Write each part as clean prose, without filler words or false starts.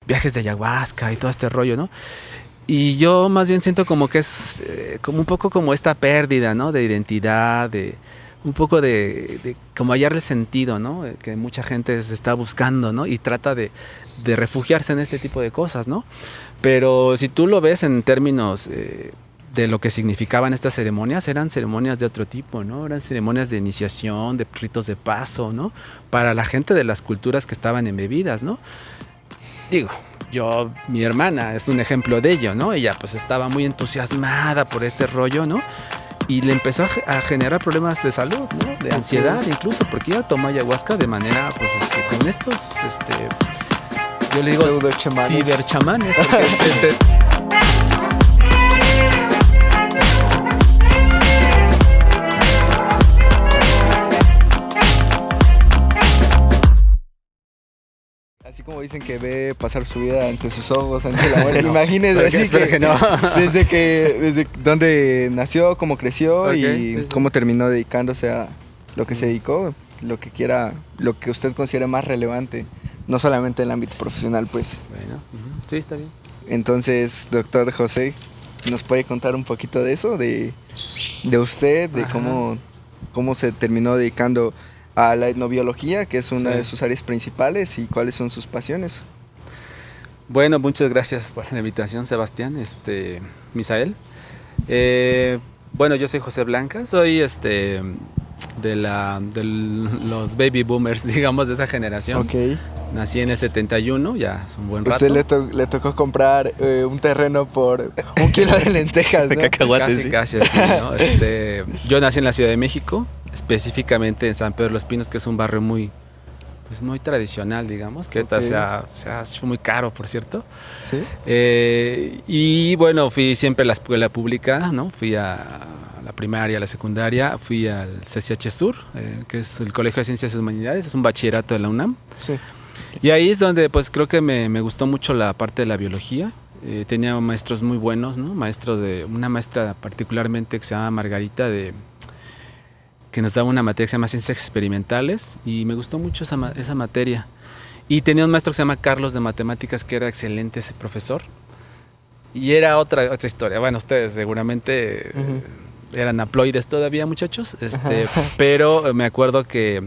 viajes de ayahuasca y todo este rollo, ¿no? Y yo más bien siento como que es como un poco como esta pérdida, ¿no? De identidad, de un poco de como hallar el sentido, ¿no? Que mucha gente se está buscando, ¿no? Y trata de refugiarse en este tipo de cosas, ¿no? Pero si tú lo ves en términos de lo que significaban estas ceremonias, eran ceremonias de otro tipo, ¿no? Eran ceremonias de iniciación, de ritos de paso, ¿no? Para la gente de las culturas que estaban embebidas, ¿no? Digo, mi hermana es un ejemplo de ello, ¿no? Ella pues estaba muy entusiasmada por este rollo, ¿no? Y le empezó a generar problemas de salud, ¿no? De ansiedad incluso, porque ella toma ayahuasca de manera, pues, con estos, yo le digo ciberchamanes, porque así como dicen que ve pasar su vida ante sus ojos, ante la muerte. No, imagínese así espero que no. desde donde nació, cómo creció y Okay, sí. cómo terminó dedicándose a lo que se dedicó, lo que quiera, lo que usted considere más relevante, no solamente en el ámbito profesional, pues. Bueno, sí, está bien. Entonces, doctor José, ¿nos puede contar un poquito de eso, de usted, de cómo se terminó dedicando a la etnobiología, que es una de sus áreas principales, y cuáles son sus pasiones? Bueno, muchas gracias por la invitación, Sebastián, Misael. Bueno, yo soy José Blancas, soy de los baby boomers, digamos, de esa generación. Ok. Nací en el 71, ya es un buen rato. Usted le tocó comprar un terreno por 1 kilo de lentejas, ¿no? De cacahuates, Casi, sí. casi así, ¿no? Yo nací en la Ciudad de México, específicamente en San Pedro de los Pinos, que es un barrio muy tradicional, digamos, que ahorita se ha hecho muy caro, por cierto. Sí. Y bueno, fui siempre a la escuela pública, ¿no? Fui a la primaria, a la secundaria, fui al CCH Sur, que es el Colegio de Ciencias y Humanidades, es un bachillerato de la UNAM. Sí. Y ahí es donde pues creo que me gustó mucho la parte de la biología. Tenía maestros muy buenos, ¿no? Una maestra particularmente que se llama Margarita, que nos daba una materia que se llama Ciencias Experimentales, y me gustó mucho esa materia. Y tenía un maestro que se llama Carlos de Matemáticas, que era excelente ese profesor. Y era otra historia. Bueno, ustedes seguramente eran haploides todavía, muchachos. Pero me acuerdo que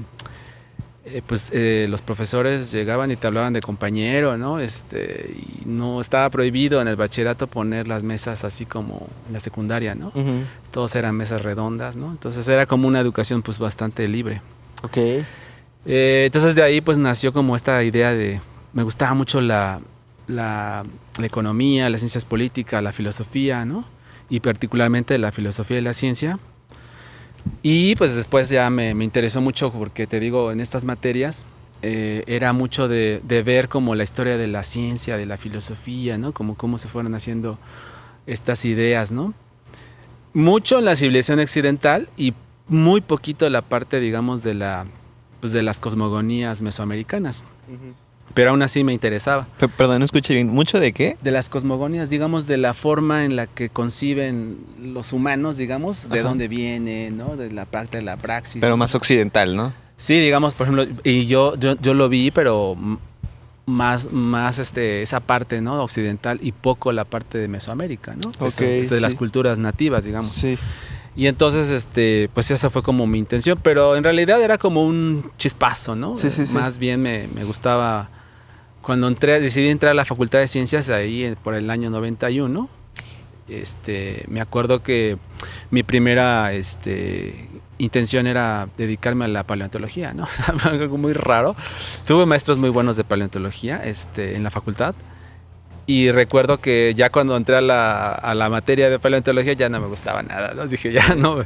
los profesores llegaban y te hablaban de compañero, ¿no? Y no estaba prohibido en el bachillerato poner las mesas así como en la secundaria, ¿no? Todos eran mesas redondas, ¿no? Entonces era como una educación pues bastante libre. Ok. Entonces de ahí pues nació como esta idea me gustaba mucho la economía, las ciencias políticas, la filosofía, ¿no? Y particularmente la filosofía y la ciencia. Y pues después ya me interesó mucho porque te digo, en estas materias era mucho de ver como la historia de la ciencia, de la filosofía, ¿no? Como cómo se fueron haciendo estas ideas, ¿no? Mucho en la civilización occidental y muy poquito la parte, digamos, de las cosmogonías mesoamericanas. Pero aún así me interesaba. Perdón, no escuché bien. ¿Mucho de qué? De las cosmogonías, digamos, de la forma en la que conciben los humanos, digamos, de dónde viene, ¿no? De la parte de la praxis. Pero más occidental, ¿no? Sí, digamos, por ejemplo, y yo lo vi, pero más esa parte, ¿no? Occidental, y poco la parte de Mesoamérica, ¿no? Okay, de las culturas nativas, digamos. Sí. Y entonces, pues esa fue como mi intención, pero en realidad era como un chispazo, ¿no? Sí. Más bien me gustaba. Cuando decidí entrar a la Facultad de Ciencias, ahí por el año 91, me acuerdo que mi primera intención era dedicarme a la paleontología, ¿no? Algo muy raro. Tuve maestros muy buenos de paleontología en la facultad. Y recuerdo que ya cuando entré a la materia de paleontología ya no me gustaba nada, ¿no? Dije, ya no.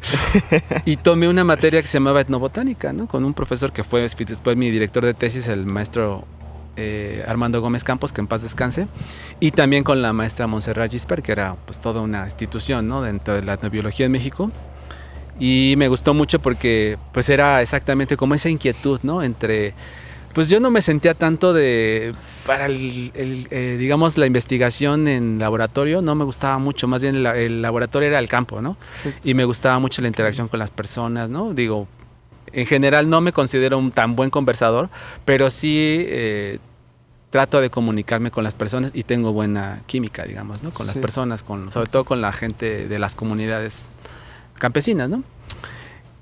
Y tomé una materia que se llamaba etnobotánica, ¿no? Con un profesor que fue después mi director de tesis, el maestro Armando Gómez Campos, que en paz descanse, y también con la maestra Montserrat Gispert, que era pues toda una institución, ¿no? Dentro de la etnobiología en México. Y me gustó mucho porque pues era exactamente como esa inquietud, ¿no? Pues yo no me sentía tanto para digamos, la investigación en laboratorio, no me gustaba mucho, más bien el laboratorio era el campo, ¿no? Sí. Y me gustaba mucho la interacción con las personas, ¿no? Digo, en general no me considero un tan buen conversador, pero sí trato de comunicarme con las personas y tengo buena química, digamos, ¿no? Con las personas, sobre todo con la gente de las comunidades campesinas, ¿no?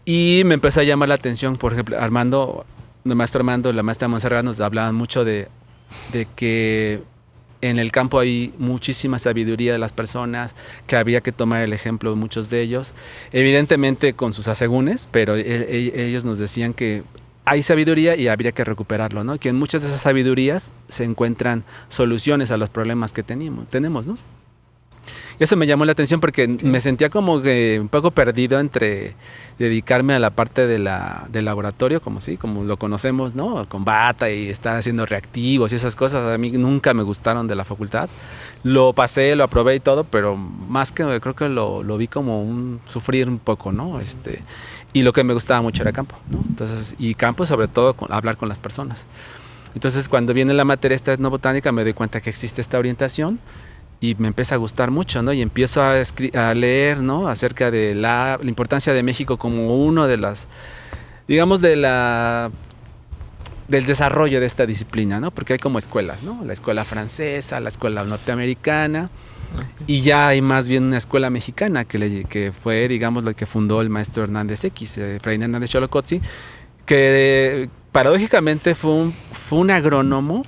Y me empezó a llamar la atención, por ejemplo, el maestro Armando, la maestra Montserrat nos hablaban mucho de que en el campo hay muchísima sabiduría de las personas, que habría que tomar el ejemplo de muchos de ellos, evidentemente con sus asegúnes, pero ellos nos decían que hay sabiduría y habría que recuperarlo, ¿no? Que en muchas de esas sabidurías se encuentran soluciones a los problemas que tenemos, ¿no? Y eso me llamó la atención porque me sentía como que un poco perdido entre dedicarme a la parte del laboratorio, como lo conocemos, ¿no? Con bata y estar haciendo reactivos y esas cosas. A mí nunca me gustaron de la facultad. Lo pasé, lo aprobé y todo, pero más que creo que lo vi como sufrir un poco, ¿no? Y lo que me gustaba mucho era campo, ¿no? Entonces, y campo sobre todo hablar con las personas. Entonces, cuando viene la materia esta etnobotánica, me doy cuenta que existe esta orientación y me empieza a gustar mucho, ¿no? Y empiezo a leer, ¿no? Acerca de la importancia de México como uno de las, digamos, del desarrollo de esta disciplina, ¿no? Porque hay como escuelas, ¿no? La escuela francesa, la escuela norteamericana, y ya hay más bien una escuela mexicana que fue, digamos, la que fundó el maestro Hernández X, Fray Hernández Xolocotzi, que paradójicamente fue un agrónomo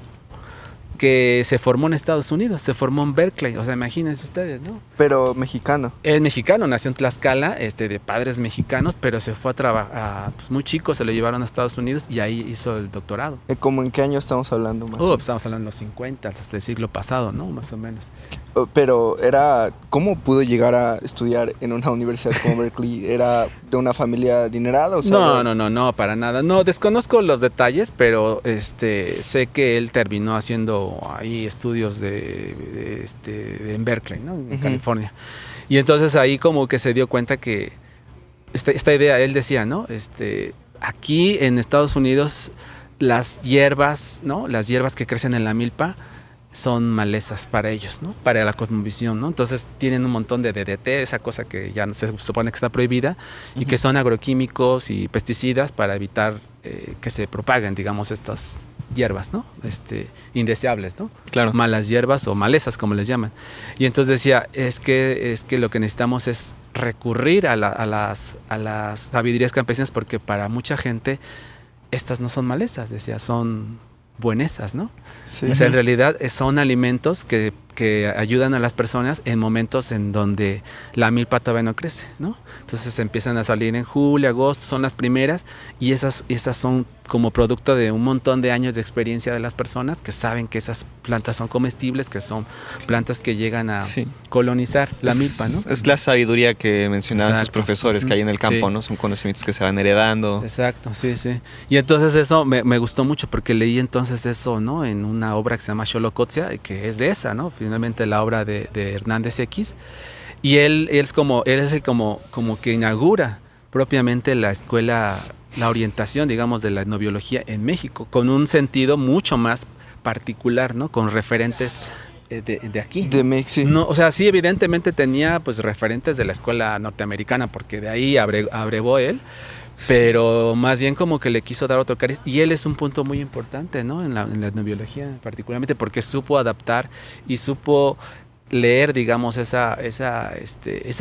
que se formó en Estados Unidos, se formó en Berkeley, o sea, imagínense ustedes, ¿no? Pero mexicano. Es mexicano, nació en Tlaxcala, de padres mexicanos, pero se fue a trabajar, pues muy chico, se lo llevaron a Estados Unidos y ahí hizo el doctorado. ¿Cómo en qué año estamos hablando más? Pues estamos hablando de los 50, hasta el siglo pasado, ¿no? Más o menos. Pero ¿cómo pudo llegar a estudiar en una universidad como Berkeley? ¿Era de una familia adinerada? O sea, No, para nada. No, desconozco los detalles, pero sé que él terminó haciendo ahí estudios en Berkeley, ¿no? En California. Y entonces ahí como que se dio cuenta que esta idea, él decía, ¿no? Aquí en Estados Unidos las hierbas, ¿no? Las hierbas que crecen en la milpa son malezas para ellos, ¿no? Para la cosmovisión, ¿no? Entonces tienen un montón de DDT, esa cosa que ya se supone que está prohibida, y que son agroquímicos y pesticidas para evitar que se propaguen, digamos, estas hierbas, ¿no? Indeseables, ¿no? Claro. Malas hierbas o malezas, como les llaman. Y entonces decía, es que lo que necesitamos es recurrir a las sabidurías campesinas, porque para mucha gente estas no son malezas, decía, son buenesas, ¿no? Sí. O sea, en realidad son alimentos que ayudan a las personas en momentos en donde la milpa todavía no crece, ¿no? Entonces empiezan a salir en julio, agosto, son las primeras, y esas son como producto de un montón de años de experiencia de las personas que saben que esas plantas son comestibles, que son plantas que llegan a colonizar la milpa, ¿no? Es la sabiduría que mencionaban tus Exacto. profesores que hay en el campo, ¿no? Son conocimientos que se van heredando. Exacto, sí. Y entonces eso me gustó mucho porque leí entonces eso, ¿no? En una obra que se llama Xolocotzia, que es de esa, ¿no? Finalmente la obra de Hernández X. Y él es como que inaugura propiamente la escuela, la orientación, digamos, de la etnobiología en México, con un sentido mucho más particular, ¿no? Con referentes de aquí. De México. No, o sea, sí, evidentemente tenía pues referentes de la escuela norteamericana, porque de ahí abrevó él, pero más bien como que le quiso dar otro cariz, y él es un punto muy importante, ¿no? En la etnobiología, particularmente porque supo adaptar y supo leer, digamos, esas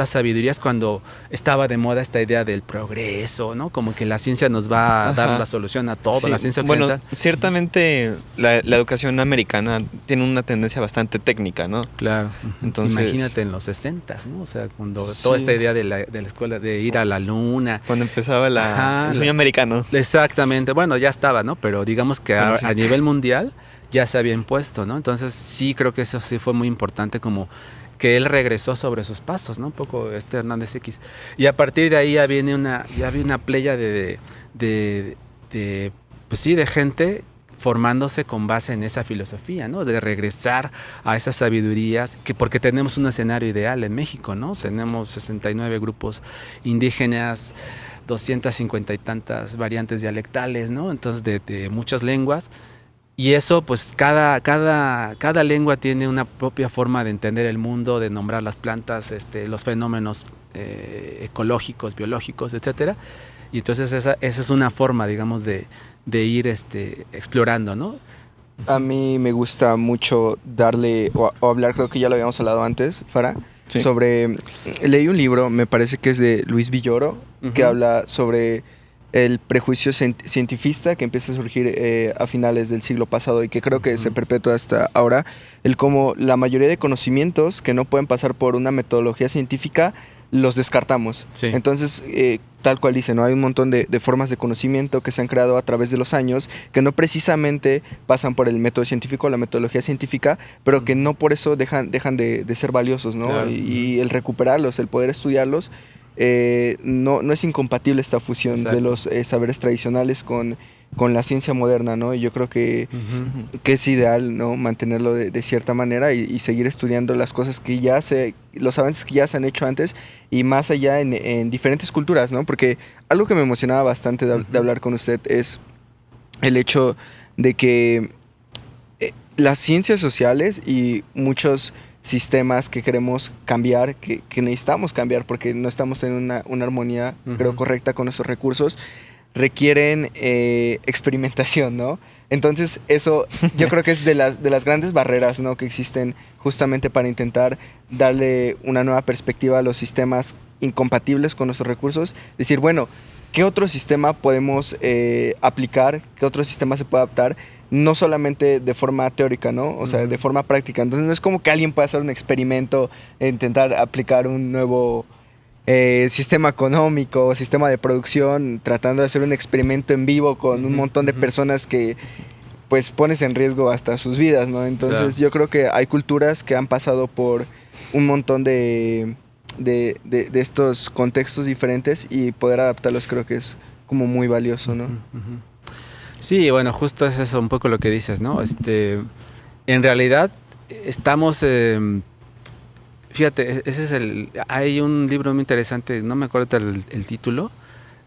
sabidurías cuando estaba de moda esta idea del progreso, ¿no? Como que la ciencia nos va a dar la solución a todo, la ciencia occidental. Bueno, ciertamente la educación americana tiene una tendencia bastante técnica, ¿no? Claro. Entonces, imagínate en los 60s, ¿no? O sea, cuando toda esta idea de la escuela de ir a la luna. Cuando empezaba el sueño americano. Exactamente. Bueno, ya estaba, ¿no? Pero digamos que a nivel mundial ya se había impuesto, ¿no? Entonces sí creo que eso sí fue muy importante, como que él regresó sobre sus pasos, ¿no? Un poco Hernández X. Y a partir de ahí ya había una playa de gente formándose con base en esa filosofía, ¿no? De regresar a esas sabidurías, porque tenemos un escenario ideal en México, ¿no? Tenemos 69 grupos indígenas, 250 y tantas variantes dialectales, ¿no? Entonces de muchas lenguas. Y eso, pues cada lengua tiene una propia forma de entender el mundo, de nombrar las plantas, los fenómenos ecológicos, biológicos, etcétera. Y entonces esa es una forma, digamos, de ir explorando, ¿no? A mí me gusta mucho darle o hablar, creo que ya lo habíamos hablado antes, Farah, Sí. sobre... Leí un libro, me parece que es de Luis Villoro, que habla sobre el prejuicio cientifista que empieza a surgir a finales del siglo pasado y que creo que se perpetúa hasta ahora, el cómo la mayoría de conocimientos que no pueden pasar por una metodología científica los descartamos. Sí. Entonces, tal cual dice, ¿no? Hay un montón de formas de conocimiento que se han creado a través de los años que no precisamente pasan por el método científico, la metodología científica, pero que no por eso dejan de ser valiosos, ¿no? Claro. Y el recuperarlos, el poder estudiarlos, no es incompatible esta fusión Exacto. de los saberes tradicionales con la ciencia moderna, ¿no? Y yo creo que es ideal, ¿no? Mantenerlo de cierta manera y seguir estudiando las cosas los avances que ya se han hecho antes y más allá en diferentes culturas, ¿no? Porque algo que me emocionaba bastante de hablar con usted es el hecho de que las ciencias sociales y muchos sistemas que queremos cambiar, que necesitamos cambiar porque no estamos teniendo una armonía, creo, correcta con nuestros recursos, requieren experimentación, ¿no? Entonces, eso yo creo que es de las grandes barreras, ¿no? Que existen justamente para intentar darle una nueva perspectiva a los sistemas incompatibles con nuestros recursos. Decir, bueno, ¿qué otro sistema podemos aplicar? ¿Qué otro sistema se puede adaptar? No solamente de forma teórica, ¿no? O sea, de forma práctica. Entonces, no es como que alguien pueda hacer un experimento e intentar aplicar un nuevo sistema económico, sistema de producción, tratando de hacer un experimento en vivo con un montón de personas que pues pones en riesgo hasta sus vidas, ¿no? Entonces yo creo que hay culturas que han pasado por un montón de estos contextos diferentes y poder adaptarlos creo que es como muy valioso, ¿no? Sí, bueno, justo es eso un poco lo que dices, ¿no? En realidad estamos... fíjate, hay un libro muy interesante, no me acuerdo el título,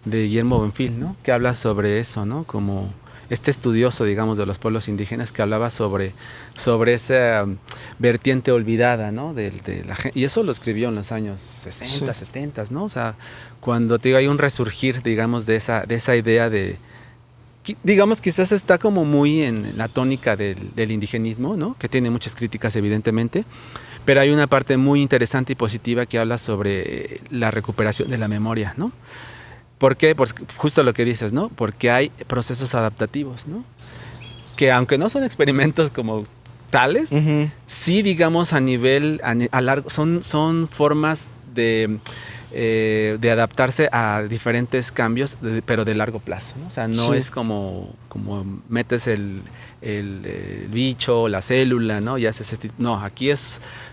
de Guillermo Benfield, ¿no? Que habla sobre eso, ¿no? Como este estudioso, digamos, de los pueblos indígenas que hablaba sobre esa vertiente olvidada, ¿no? De la gente. Y eso lo escribió en los años 60, 70, ¿no? O sea, cuando te digo, hay un resurgir, digamos, de esa idea de... Digamos, quizás está como muy en la tónica del indigenismo, ¿no? Que tiene muchas críticas, evidentemente. Pero hay una parte muy interesante y positiva que habla sobre la recuperación de la memoria, ¿no? ¿Por qué? Pues justo lo que dices, ¿no? Porque hay procesos adaptativos, ¿no? Que aunque no son experimentos como tales, sí, digamos, a largo, son formas de adaptarse a diferentes cambios, pero de largo plazo, ¿no? O sea, no es como metes el bicho, la célula, ¿no? Y haces no, aquí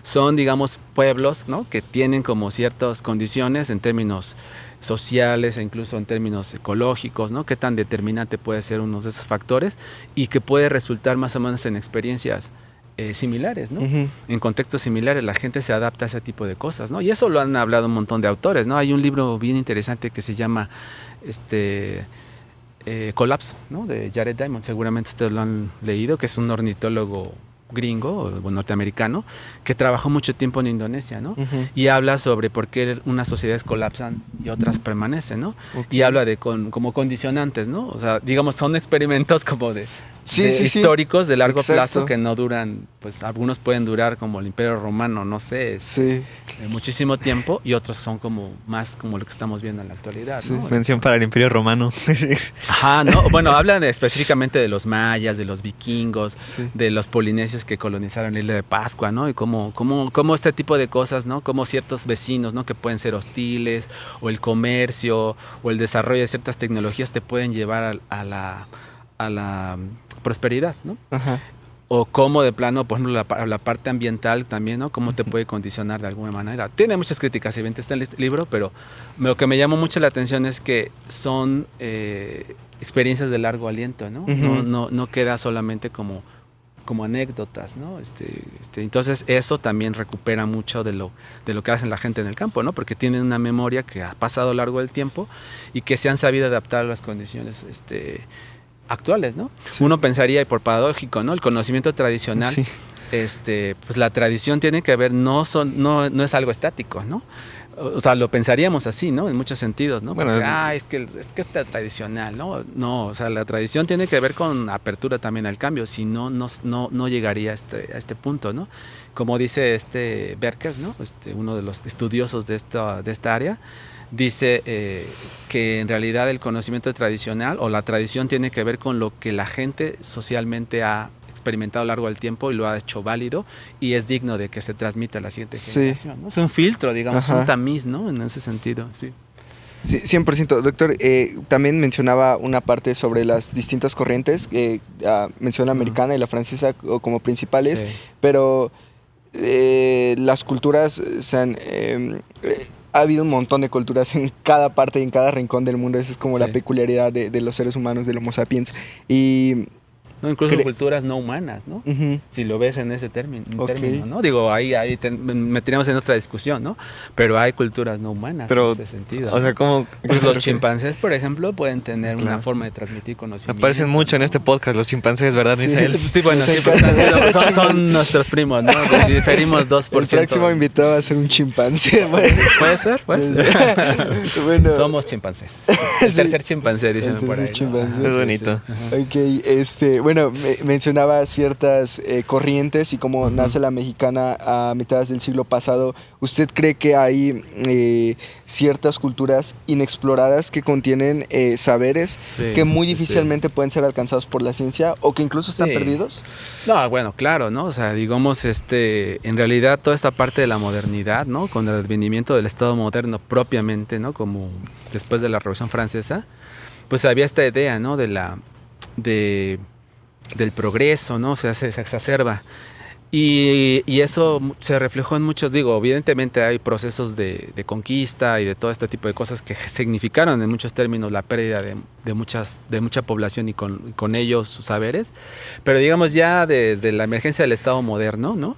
son, digamos, pueblos, ¿no? Que tienen como ciertas condiciones en términos sociales e incluso en términos ecológicos, ¿no? Qué tan determinante puede ser uno de esos factores y que puede resultar más o menos en experiencias similares, ¿no? En contextos similares la gente se adapta a ese tipo de cosas, ¿no? Y eso lo han hablado un montón de autores, ¿no? Hay un libro bien interesante que se llama Colapso, ¿no? De Jared Diamond, seguramente ustedes lo han leído, que es un ornitólogo gringo o norteamericano que trabajó mucho tiempo en Indonesia, ¿no? Y habla sobre por qué unas sociedades colapsan y otras permanecen, ¿no? Y habla de como condicionantes, ¿no? O sea, digamos, son experimentos como históricos de largo plazo que no duran, pues algunos pueden durar como el Imperio Romano, no sé, muchísimo tiempo, y otros son como más como lo que estamos viendo en la actualidad, ¿no? Mención para el Imperio Romano. Ajá, ¿no? Bueno, hablan específicamente de los mayas, de los vikingos, de los polinesios que colonizaron la isla de Pascua, ¿no? Y cómo este tipo de cosas, ¿no? Como ciertos vecinos, ¿no? Que pueden ser hostiles, o el comercio, o el desarrollo de ciertas tecnologías te pueden llevar a la prosperidad, ¿no? Ajá. O cómo de plano, por ejemplo, la parte ambiental también, ¿no? Cómo te puede condicionar de alguna manera. Tiene muchas críticas, evidentemente está en el libro, pero lo que me llamó mucho la atención es que son experiencias de largo aliento, ¿no? No queda solamente como anécdotas, ¿no? Entonces eso también recupera mucho de lo que hace la gente en el campo, ¿no? Porque tienen una memoria que ha pasado a lo largo del tiempo y que se han sabido adaptar a las condiciones actuales, ¿no? Uno pensaría, y por paradójico, ¿no? El conocimiento tradicional, pues la tradición tiene que ver, no es algo estático, ¿no? O sea, lo pensaríamos así, ¿no? En muchos sentidos, ¿no? Bueno, Porque, es que está tradicional, ¿no? No, o sea, la tradición tiene que ver con apertura también al cambio, si no, no llegaría a este punto, ¿no? Como dice Berkes, ¿no? Uno de los estudiosos de esta área, dice que en realidad el conocimiento tradicional o la tradición tiene que ver con lo que la gente socialmente ha experimentado a lo largo del tiempo y lo ha hecho válido y es digno de que se transmita a la siguiente generación, ¿no? Es un filtro, digamos, un tamiz, ¿no? En ese sentido, sí. Sí, 100%. Doctor, también mencionaba una parte sobre las distintas corrientes, menciona la americana y la francesa como principales, Sí. pero las culturas se han... ha habido un montón de culturas en cada parte y en cada rincón del mundo. Esa es como la peculiaridad de los seres humanos, del Homo sapiens. Y... No, incluso culturas no humanas, ¿no? Si lo ves en ese término, ¿no? Digo, ahí meteríamos en otra discusión, ¿no? Pero hay culturas no humanas en ese sentido. O sea, ¿cómo? Pues los chimpancés, por ejemplo, pueden tener una forma de transmitir conocimiento. Aparecen mucho en este podcast los chimpancés, ¿verdad, Misael? Sí, bueno, sí, pues, son nuestros primos, ¿no? Diferimos 2%. El próximo invitado va a ser un chimpancé. Bueno. ¿Puede ser? Bueno. Somos chimpancés. El tercer chimpancé, dicen por ahí. ¿No? Es bonito. Ok, bueno, mencionaba ciertas corrientes y cómo nace la mexicana a mitades del siglo pasado. ¿Usted cree que hay ciertas culturas inexploradas que contienen saberes que muy difícilmente pueden ser alcanzados por la ciencia o que incluso están perdidos? No, bueno, claro, ¿no? O sea, digamos, en realidad toda esta parte de la modernidad, ¿no? Con el advenimiento del Estado moderno propiamente, ¿no? Como después de la Revolución Francesa, pues había esta idea, ¿no? Del progreso, ¿no? O sea, se exacerba. Y eso se reflejó en muchos, evidentemente hay procesos de conquista y de todo este tipo de cosas que significaron en muchos términos la pérdida de mucha población y con ellos sus saberes, pero digamos ya desde la emergencia del Estado moderno, ¿no?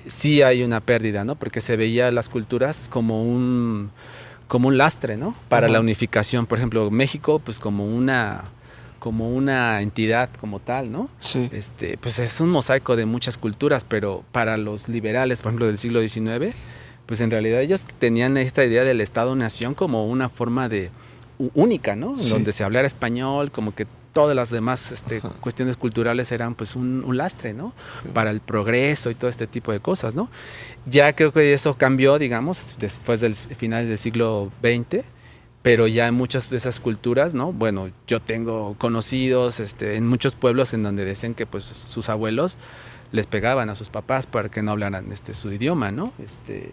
Sí hay una pérdida, ¿no? Porque se veía las culturas como un lastre, ¿no? Para la unificación, por ejemplo, México, pues como una entidad como tal, ¿no? Sí. Pues es un mosaico de muchas culturas, pero para los liberales, por ejemplo, del siglo XIX, pues en realidad ellos tenían esta idea del Estado-nación como una forma única, ¿no? Sí. Donde se hablara español, como que todas las demás cuestiones culturales eran pues un lastre, ¿no? Sí. Para el progreso y todo este tipo de cosas, ¿no? Ya creo que eso cambió, digamos, después del finales del siglo XX, pero ya en muchas de esas culturas, ¿no? Bueno, yo tengo conocidos en muchos pueblos en donde dicen que pues sus abuelos les pegaban a sus papás para que no hablaran su idioma, ¿no?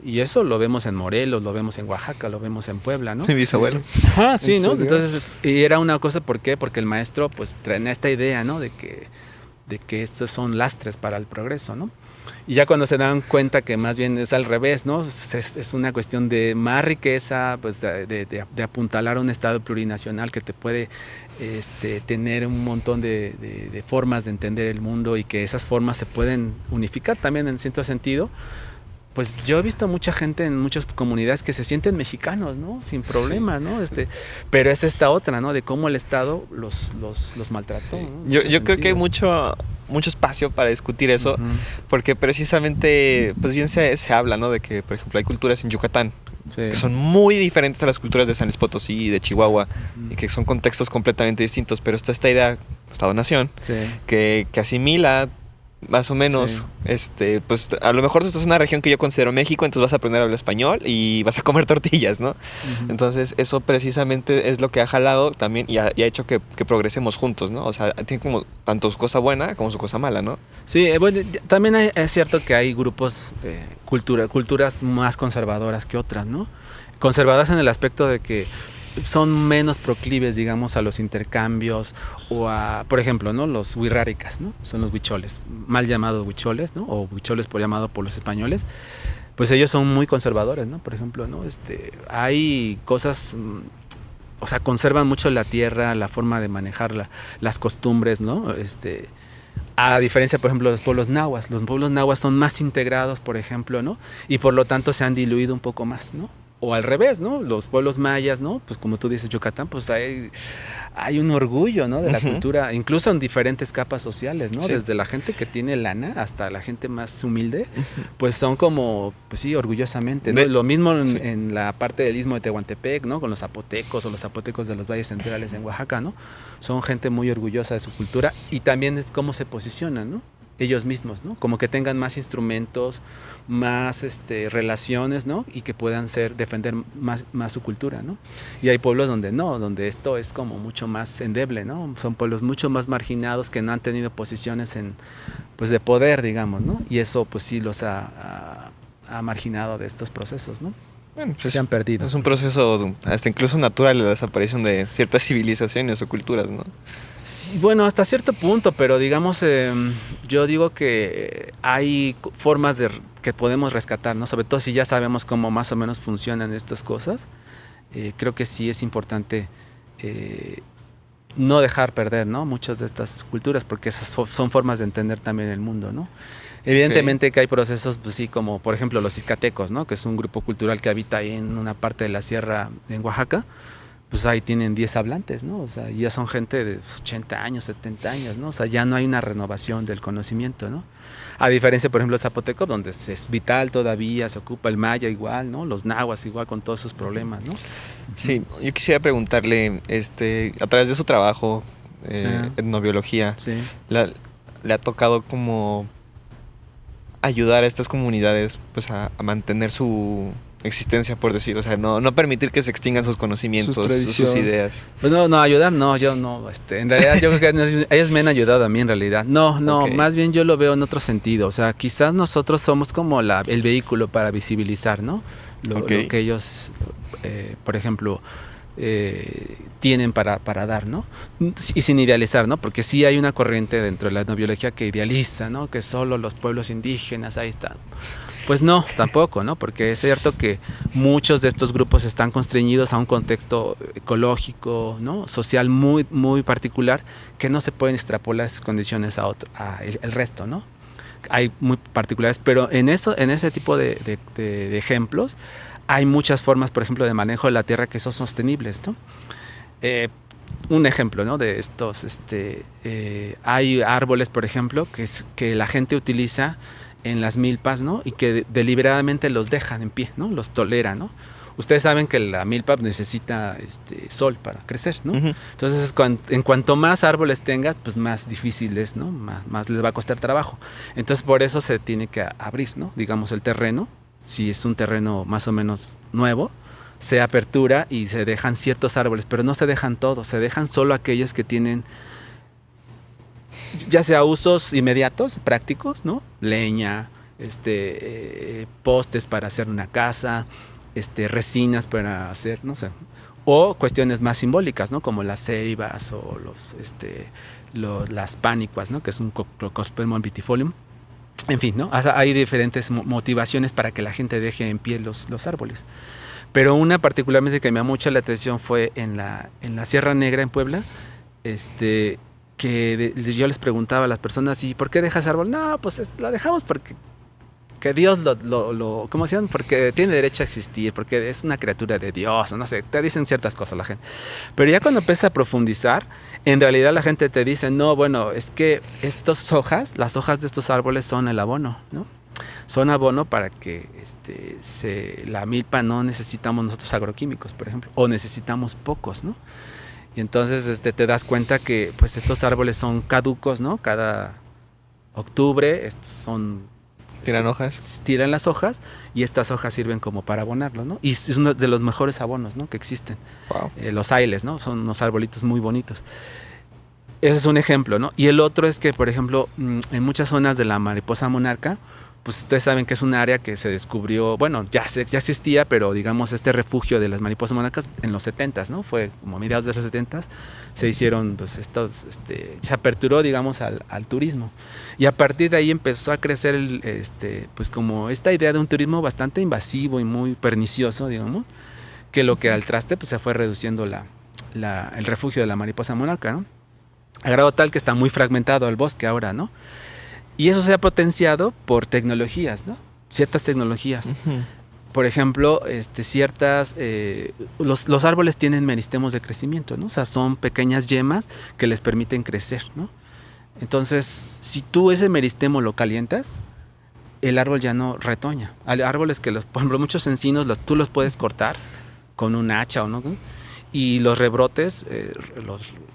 Y eso lo vemos en Morelos, lo vemos en Oaxaca, lo vemos en Puebla, ¿no? Mi bisabuelo. Ah, sí, ¿no? Entonces, y era una cosa, ¿por qué? Porque el maestro pues traía esta idea, ¿no? De que estos son lastres para el progreso, ¿no? Y ya cuando se dan cuenta que más bien es al revés, ¿no? Es una cuestión de más riqueza, pues de apuntalar a un Estado plurinacional que te puede tener un montón de formas de entender el mundo y que esas formas se pueden unificar también en cierto sentido. Pues yo he visto mucha gente en muchas comunidades que se sienten mexicanos, ¿no? Sin problema, sí. ¿No? Pero es esta otra, ¿no? De cómo el Estado los maltrató, sí. ¿No? Yo creo que hay mucho espacio para discutir eso, porque precisamente, pues bien se habla, ¿no? De que, por ejemplo, hay culturas en Yucatán que son muy diferentes a las culturas de San Luis Potosí y de Chihuahua, y que son contextos completamente distintos, pero está esta idea, Estado-Nación, que asimila más o menos, pues a lo mejor esto es una región que yo considero México, entonces vas a aprender a hablar español y vas a comer tortillas, ¿no? Entonces eso precisamente es lo que ha jalado también y ha hecho que progresemos juntos, ¿no? O sea, tiene como tanto su cosa buena como su cosa mala, ¿no? Sí, bueno, también es cierto que hay grupos, culturas más conservadoras que otras, ¿no? Conservadoras en el aspecto de que son menos proclives, digamos, a los intercambios o a, por ejemplo, ¿no? Los huirráricas, ¿no? Son los huicholes, mal llamados huicholes, ¿no? O huicholes llamado por los españoles. Pues ellos son muy conservadores, ¿no? Por ejemplo, ¿no? Hay cosas, o sea, conservan mucho la tierra, la forma de manejar las costumbres, ¿no? A diferencia, por ejemplo, de los pueblos nahuas. Los pueblos nahuas son más integrados, por ejemplo, ¿no? Y por lo tanto se han diluido un poco más, ¿no? O al revés, ¿no? Los pueblos mayas, ¿no? Pues como tú dices, Yucatán, pues hay un orgullo, ¿no? De la cultura, incluso en diferentes capas sociales, ¿no? Sí. Desde la gente que tiene lana hasta la gente más humilde, pues son como, pues sí, orgullosamente, ¿no? Lo mismo en la parte del Istmo de Tehuantepec, ¿no? Con los zapotecos o los zapotecos de los valles centrales en Oaxaca, ¿no? Son gente muy orgullosa de su cultura y también es cómo se posicionan, ¿no? Ellos mismos, ¿no? Como que tengan más instrumentos, más relaciones, ¿no? Y que puedan defender más su cultura, ¿no? Y hay pueblos donde no, donde esto es como mucho más endeble, ¿no? Son pueblos mucho más marginados que no han tenido posiciones pues de poder, digamos, ¿no? Y eso pues sí los ha marginado de estos procesos, ¿no? Bueno, pues se han perdido. Es un proceso hasta incluso natural de la desaparición de ciertas civilizaciones o culturas, ¿no? Sí, bueno, hasta cierto punto, pero digamos, yo digo que hay formas que podemos rescatar, ¿no? Sobre todo si ya sabemos cómo más o menos funcionan estas cosas. Creo que sí es importante no dejar perder, ¿no? Muchas de estas culturas, porque esas son formas de entender también el mundo, ¿no? Evidentemente que hay procesos, pues sí, como por ejemplo los Izcatecos, ¿no? Que es un grupo cultural que habita ahí en una parte de la sierra en Oaxaca. Pues ahí tienen 10 hablantes, ¿no? O sea, ya son gente de 80 años, 70 años, ¿no? O sea, ya no hay una renovación del conocimiento, ¿no? A diferencia, por ejemplo, de Zapoteco, donde es vital todavía, se ocupa el maya igual, ¿no? Los nahuas igual con todos sus problemas, ¿no? Sí, yo quisiera preguntarle, a través de su trabajo, etnobiología, sí. ¿Le ha tocado como ayudar a estas comunidades pues a mantener su existencia, por decir, o sea, no permitir que se extingan sus conocimientos, sus ideas? Pues no, ayudar no, yo no, en realidad yo creo que ellos me han ayudado a mí en realidad. No, okay. Más bien yo lo veo en otro sentido, o sea, quizás nosotros somos como el vehículo para visibilizar, ¿no? Lo que ellos, por ejemplo, tienen para dar, ¿no? Y sin idealizar, ¿no? Porque sí hay una corriente dentro de la etnobiología que idealiza, ¿no? Que solo los pueblos indígenas, ahí están. Pues no, tampoco, ¿no? Porque es cierto que muchos de estos grupos están constreñidos a un contexto ecológico, ¿no? Social muy, muy particular, que no se pueden extrapolar esas condiciones a el resto, ¿no? Hay muy particulares, pero en ese tipo de ejemplos hay muchas formas, por ejemplo, de manejo de la tierra que son sostenibles, ¿no? Un ejemplo, ¿no? De estos, hay árboles, por ejemplo, que la gente utiliza en las milpas, ¿no? Y que deliberadamente los dejan en pie, ¿no? Los toleran, ¿no? Ustedes saben que la milpa necesita sol para crecer, ¿no? Uh-huh. Entonces, en cuanto más árboles tengas, pues más difícil es, ¿no? Más les va a costar trabajo. Entonces, por eso se tiene que abrir, ¿no? Digamos, el terreno, si es un terreno más o menos nuevo, se apertura y se dejan ciertos árboles, pero no se dejan todos, se dejan solo aquellos que tienen ya sea usos inmediatos, prácticos, ¿no? Leña, postes para hacer una casa, resinas para hacer, no sé, o cuestiones más simbólicas, ¿no? Como las ceibas o las pánicuas, ¿no? Que es un Cocospermum vitifolium. En fin, ¿no? Hay diferentes motivaciones para que la gente deje en pie los árboles. Pero una particularmente que me llamó mucho la atención fue en la Sierra Negra en Puebla, que yo les preguntaba a las personas, ¿y por qué dejas árbol? No, pues lo dejamos porque que Dios ¿cómo decían? Porque tiene derecho a existir, porque es una criatura de Dios, no sé, te dicen ciertas cosas la gente. Pero ya cuando empiezas a profundizar, en realidad la gente te dice, no, bueno, es que las hojas de estos árboles son el abono, ¿no? Son abono para que la milpa no necesitamos nosotros agroquímicos, por ejemplo, o necesitamos pocos, ¿no? Y entonces te das cuenta que pues estos árboles son caducos, ¿no? Cada octubre tiran hojas. Tiran las hojas y estas hojas sirven como para abonarlo, ¿no? Y es uno de los mejores abonos, ¿no? Que existen. Wow. Los ailes, ¿no? Son unos arbolitos muy bonitos. Ese es un ejemplo, ¿no? Y el otro es que, por ejemplo, en muchas zonas de la mariposa monarca, pues ustedes saben que es un área que se descubrió, bueno, ya existía, pero digamos refugio de las mariposas monarcas en los 70s, ¿no? Fue como a mediados de los 70s, se hicieron, pues se aperturó, digamos, al turismo. Y a partir de ahí empezó a crecer, pues como esta idea de un turismo bastante invasivo y muy pernicioso, digamos, que lo que al traste, pues se fue reduciendo el refugio de la mariposa monarca, ¿no? A grado tal que está muy fragmentado el bosque ahora, ¿no? Y eso se ha potenciado por tecnologías, ¿no? Ciertas tecnologías. Uh-huh. por ejemplo, los árboles tienen meristemos de crecimiento, ¿no? O sea, son pequeñas yemas que les permiten crecer, ¿no? Entonces, si tú ese meristemo lo calientas, el árbol ya no retoña. Hay árboles que, por ejemplo, muchos encinos, tú los puedes cortar con un hacha o no, y los rebrotes,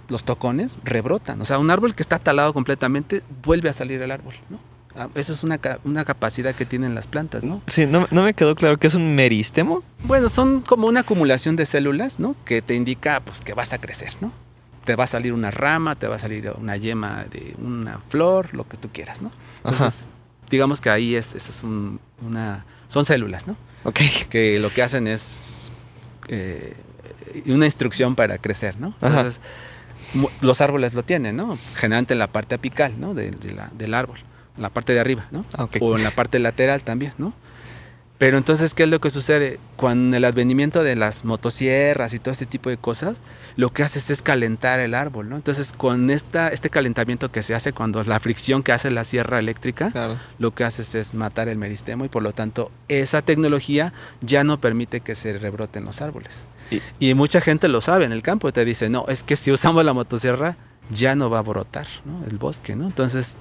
los tocones, rebrotan. O sea, un árbol que está talado completamente, vuelve a salir el árbol, ¿no? Esa es una capacidad que tienen las plantas, ¿no? Sí, no me quedó claro qué es un meristemo. Bueno, son como una acumulación de células, ¿no? Que te indica, pues, que vas a crecer, ¿no? Te va a salir una rama, te va a salir una yema de una flor, lo que tú quieras, ¿no? Entonces, digamos que ahí son células, ¿no? Ok. Que lo que hacen es una instrucción para crecer, ¿no? Entonces, los árboles lo tienen, ¿no? Generalmente en la parte apical, ¿no? Del árbol, en la parte de arriba, ¿no? Okay. O en la parte lateral también, ¿no? Pero entonces, ¿qué es lo que sucede? Con el advenimiento de las motosierras y todo este tipo de cosas, lo que haces es calentar el árbol, ¿no? Entonces, con este calentamiento que se hace cuando la fricción que hace la sierra eléctrica, claro, lo que haces es matar el meristemo y por lo tanto esa tecnología ya no permite que se rebroten los árboles. Y mucha gente lo sabe en el campo, te dice, no, es que si usamos la motosierra ya no va a brotar, ¿no? El bosque, ¿no? Entonces,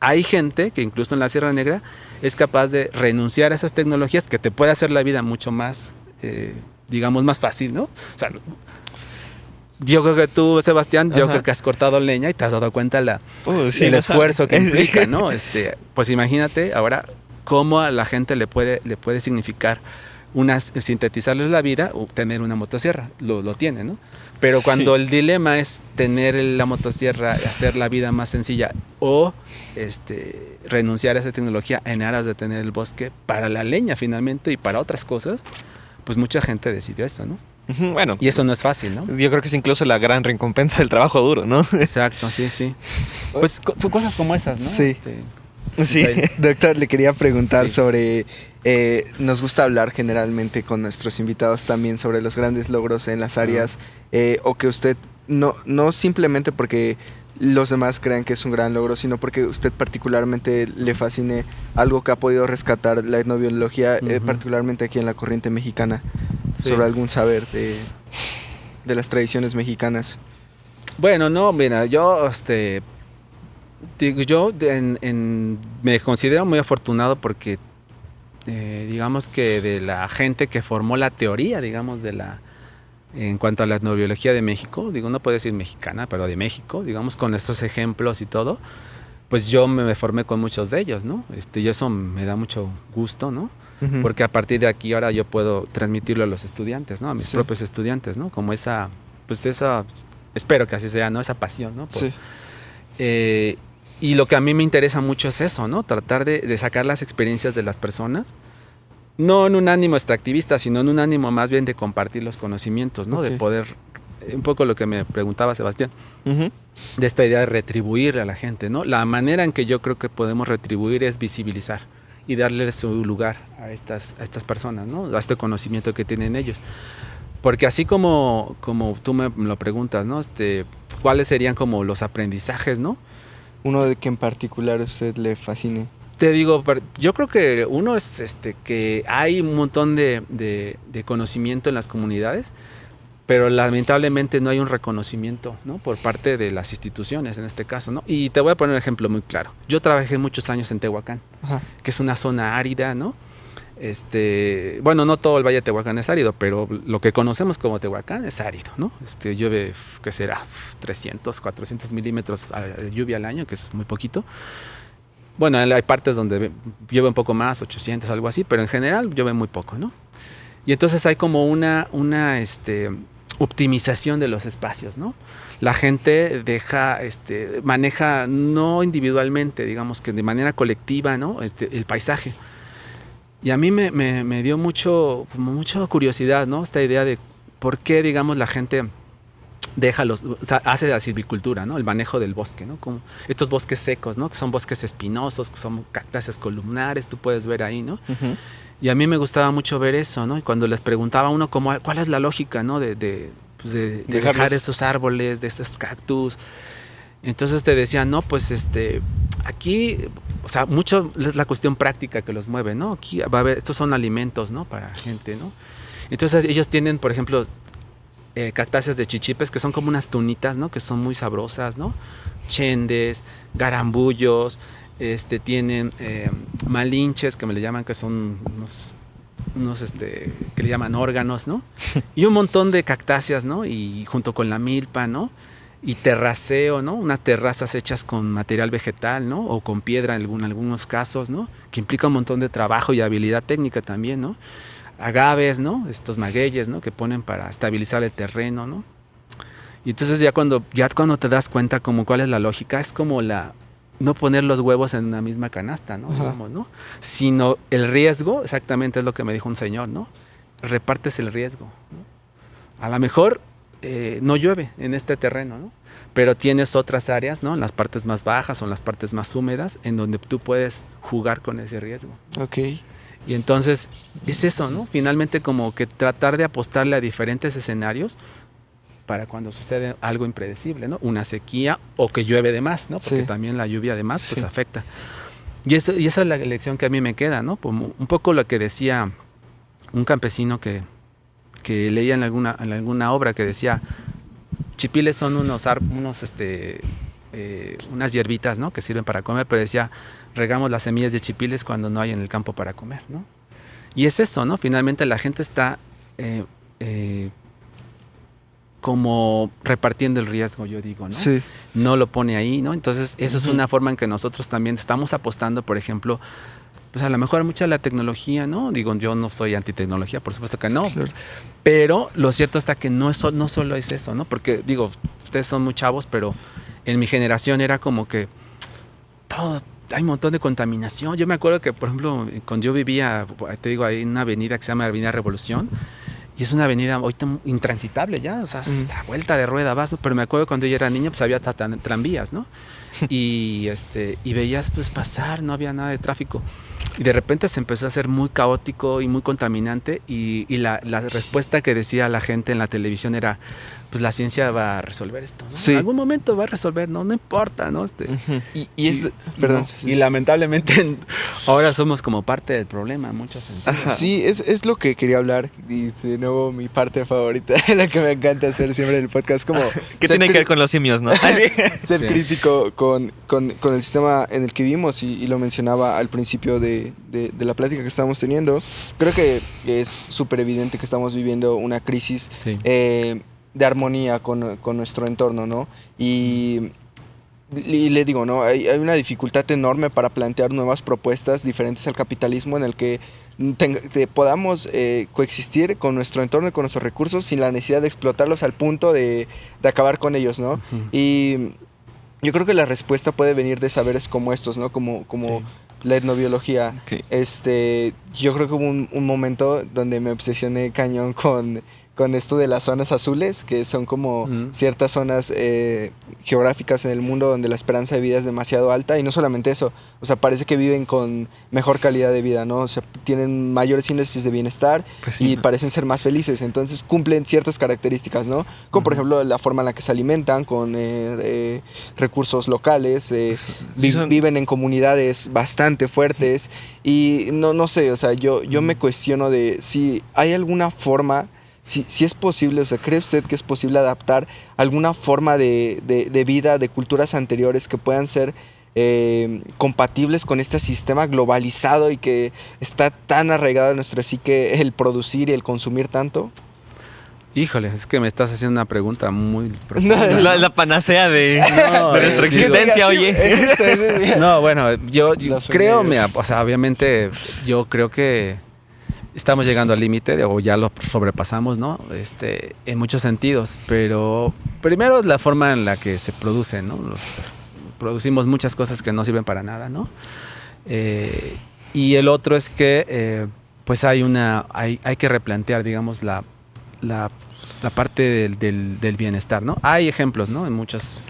hay gente que incluso en la Sierra Negra es capaz de renunciar a esas tecnologías que te puede hacer la vida mucho más, digamos, más fácil, ¿no? O sea, yo creo que tú, Sebastián, yo creo que has cortado leña y te has dado cuenta el esfuerzo que implica, ¿no? Pues imagínate ahora cómo a la gente le puede significar sintetizarles la vida o tener una motosierra. Lo tiene, ¿no? Pero cuando el dilema es tener la motosierra y hacer la vida más sencilla o renunciar a esa tecnología en aras de tener el bosque para la leña finalmente y para otras cosas, pues mucha gente decidió eso, ¿no? Bueno, y eso no es fácil, ¿no? Yo creo que es incluso la gran recompensa del trabajo duro, ¿no? Exacto, sí. Pues cosas como esas, ¿no? Sí. Sí. Doctor, le quería preguntar sobre... nos gusta hablar generalmente con nuestros invitados también sobre los grandes logros en las áreas o que usted no simplemente porque los demás crean que es un gran logro, sino porque usted particularmente le fascine algo que ha podido rescatar la etnobiología, particularmente aquí en la corriente mexicana, sobre algún saber de las tradiciones mexicanas. Bueno, no, mira, yo me considero muy afortunado porque digamos que de la gente que formó la teoría, digamos, en cuanto a la etnobiología de México, no puedo decir mexicana, pero de México, digamos, con estos ejemplos y todo, pues yo me formé con muchos de ellos, ¿no? Y eso me da mucho gusto, ¿no? Porque a partir de aquí ahora yo puedo transmitirlo a los estudiantes, ¿no? A mis propios estudiantes, ¿no? Como espero que así sea, ¿no? Esa pasión, ¿no? Y lo que a mí me interesa mucho es eso, ¿no? Tratar de sacar las experiencias de las personas, no en un ánimo extractivista, sino en un ánimo más bien de compartir los conocimientos, ¿no? De poder, un poco lo que me preguntaba Sebastián, de esta idea de retribuir a la gente, ¿no? La manera en que yo creo que podemos retribuir es visibilizar y darle su lugar a estas personas, ¿no? A este conocimiento que tienen ellos. Porque así como tú me lo preguntas, ¿no? ¿Cuáles serían como los aprendizajes, ¿no? Uno de que en particular a usted le fascine. Te digo, yo creo que uno es que hay un montón de conocimiento en las comunidades, pero lamentablemente no hay un reconocimiento, ¿no? Por parte de las instituciones en este caso, ¿no? Y te voy a poner un ejemplo muy claro. Yo trabajé muchos años en Tehuacán, que es una zona árida, ¿no? Bueno, no todo el Valle de Tehuacán es árido, pero lo que conocemos como Tehuacán es árido, ¿no? Llueve, ¿qué será? 300, 400 milímetros de lluvia al año, que es muy poquito. Bueno, hay partes donde llueve un poco más, 800, algo así, pero en general llueve muy poco, ¿no? Y entonces hay como una optimización de los espacios, ¿no? La gente maneja no individualmente, digamos que de manera colectiva, ¿no? El paisaje. Y a mí me dio mucha curiosidad, ¿no? Esta idea de por qué, digamos, la gente hace la silvicultura, ¿no? El manejo del bosque, ¿no? Como estos bosques secos, ¿no? Que son bosques espinosos, que son cactáceas columnares, tú puedes ver ahí, ¿no? Y a mí me gustaba mucho ver eso, ¿no? Y cuando les preguntaba a uno cuál es la lógica, ¿no? De dejar esos árboles, de estos cactus. Entonces te decían, no, pues aquí, o sea, mucho es la cuestión práctica que los mueve, ¿no? Aquí va a haber, estos son alimentos, ¿no? Para gente, ¿no? Entonces ellos tienen, por ejemplo, cactáceas de chichipes que son como unas tunitas, ¿no? Que son muy sabrosas, ¿no? Chendes, garambullos, tienen malinches, que me le llaman, que son unos que le llaman órganos, ¿no? Y un montón de cactáceas, ¿no? Y junto con la milpa, ¿no? Y terraceo, ¿no? Unas terrazas hechas con material vegetal, ¿no? O con piedra en algunos casos, ¿no? Que implica un montón de trabajo y habilidad técnica también, ¿no? Agaves, ¿no? Estos magueyes, ¿no? Que ponen para estabilizar el terreno, ¿no? Y entonces ya cuando te das cuenta como cuál es la lógica, es como no poner los huevos en una misma canasta, ¿no? Digamos, ¿no? Sino el riesgo, exactamente es lo que me dijo un señor, ¿no? Repartes el riesgo, ¿no? A lo mejor no llueve en este terreno, ¿no? Pero tienes otras áreas, ¿no? En las partes más bajas o en las partes más húmedas, en donde tú puedes jugar con ese riesgo. Ok. Y entonces es eso, ¿no? Finalmente como que tratar de apostarle a diferentes escenarios para cuando sucede algo impredecible, ¿no? Una sequía o que llueve de más, ¿no? Porque también la lluvia de más pues afecta. Y esa es la lección que a mí me queda, ¿no? Como un poco lo que decía un campesino que leía en alguna obra que decía, chipiles son unas hierbitas, ¿no? Que sirven para comer, pero decía, regamos las semillas de chipiles cuando no hay en el campo para comer, ¿no? Y es eso, ¿no? Finalmente la gente está como repartiendo el riesgo, yo digo, ¿no? Sí. No lo pone ahí, ¿no? Entonces, eso es una forma en que nosotros también estamos apostando, por ejemplo, pues a lo mejor mucha de la tecnología, ¿no? Digo, yo no soy antitecnología, por supuesto que no. Claro. Pero lo cierto está que no solo es eso, ¿no? Porque, digo, ustedes son muy chavos, pero en mi generación era como que hay un montón de contaminación. Yo me acuerdo que, por ejemplo, cuando yo vivía, te digo, hay una avenida que se llama Avenida Revolución, y es una avenida ahorita intransitable ya, o sea, hasta vuelta de rueda vas, pero me acuerdo cuando yo era niño, pues había tranvías, ¿no? Y veías pues pasar, no había nada de tráfico. Y de repente se empezó a hacer muy caótico y muy contaminante, y la respuesta que decía la gente en la televisión era, pues la ciencia va a resolver esto, ¿no? Sí. En algún momento va a resolver, no importa, ¿no? Y lamentablemente ahora somos como parte del problema en muchos sentidos. Sí, es lo que quería hablar, y de nuevo mi parte favorita, la que me encanta hacer siempre en el podcast, como... ¿Qué tiene que ver con los simios, no? Ser crítico con el sistema en el que vivimos, y lo mencionaba al principio de la plática que estábamos teniendo. Creo que es súper evidente que estamos viviendo una crisis de armonía con nuestro entorno, ¿no? Y le digo, ¿no? Hay una dificultad enorme para plantear nuevas propuestas diferentes al capitalismo, en el que podamos coexistir con nuestro entorno y con nuestros recursos sin la necesidad de explotarlos al punto de acabar con ellos, ¿no? Y yo creo que la respuesta puede venir de saberes como estos, ¿no? Como la etnobiología. Yo creo que hubo un momento donde me obsesioné cañón con esto de las zonas azules, que son como ciertas zonas geográficas en el mundo donde la esperanza de vida es demasiado alta, y no solamente eso, o sea, parece que viven con mejor calidad de vida, ¿no? O sea, tienen mayores índices de bienestar, pues y parecen ser más felices, entonces cumplen ciertas características, ¿no? Como por ejemplo la forma en la que se alimentan, con recursos locales, viven en comunidades bastante fuertes, y no sé, o sea, yo me cuestiono de si hay alguna forma. Si es posible, o sea, ¿cree usted que es posible adaptar alguna forma de vida de culturas anteriores que puedan ser compatibles con este sistema globalizado y que está tan arraigado en nuestra psique el producir y el consumir tanto? Híjole, es que me estás haciendo una pregunta muy profunda. La panacea de nuestra existencia, oye. No, bueno, yo creo, o sea, obviamente yo creo que estamos llegando al límite, o ya lo sobrepasamos, ¿no? En muchos sentidos, pero primero es la forma en la que se producen, ¿no? Producimos muchas cosas que no sirven para nada, ¿no? Y el otro es que pues hay que replantear, digamos, la parte del bienestar, ¿no? Hay ejemplos, ¿no? En muchos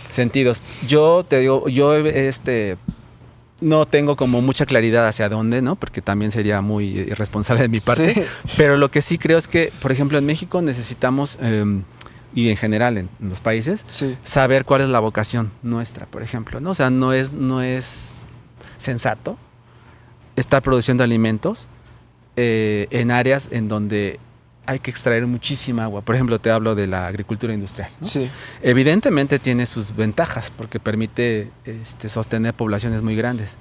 sentidos. Yo te digo, no tengo como mucha claridad hacia dónde, ¿no? Porque también sería muy irresponsable de mi parte. Sí. Pero lo que sí creo es que, por ejemplo, en México necesitamos y en general en los países, Sí. saber cuál es la vocación nuestra, por ejemplo, ¿no? O sea, no es sensato estar produciendo alimentos en áreas en donde hay que extraer muchísima agua. Por ejemplo, te hablo de la agricultura industrial, ¿no? Sí. Evidentemente tiene sus ventajas porque permite sostener poblaciones muy grandes.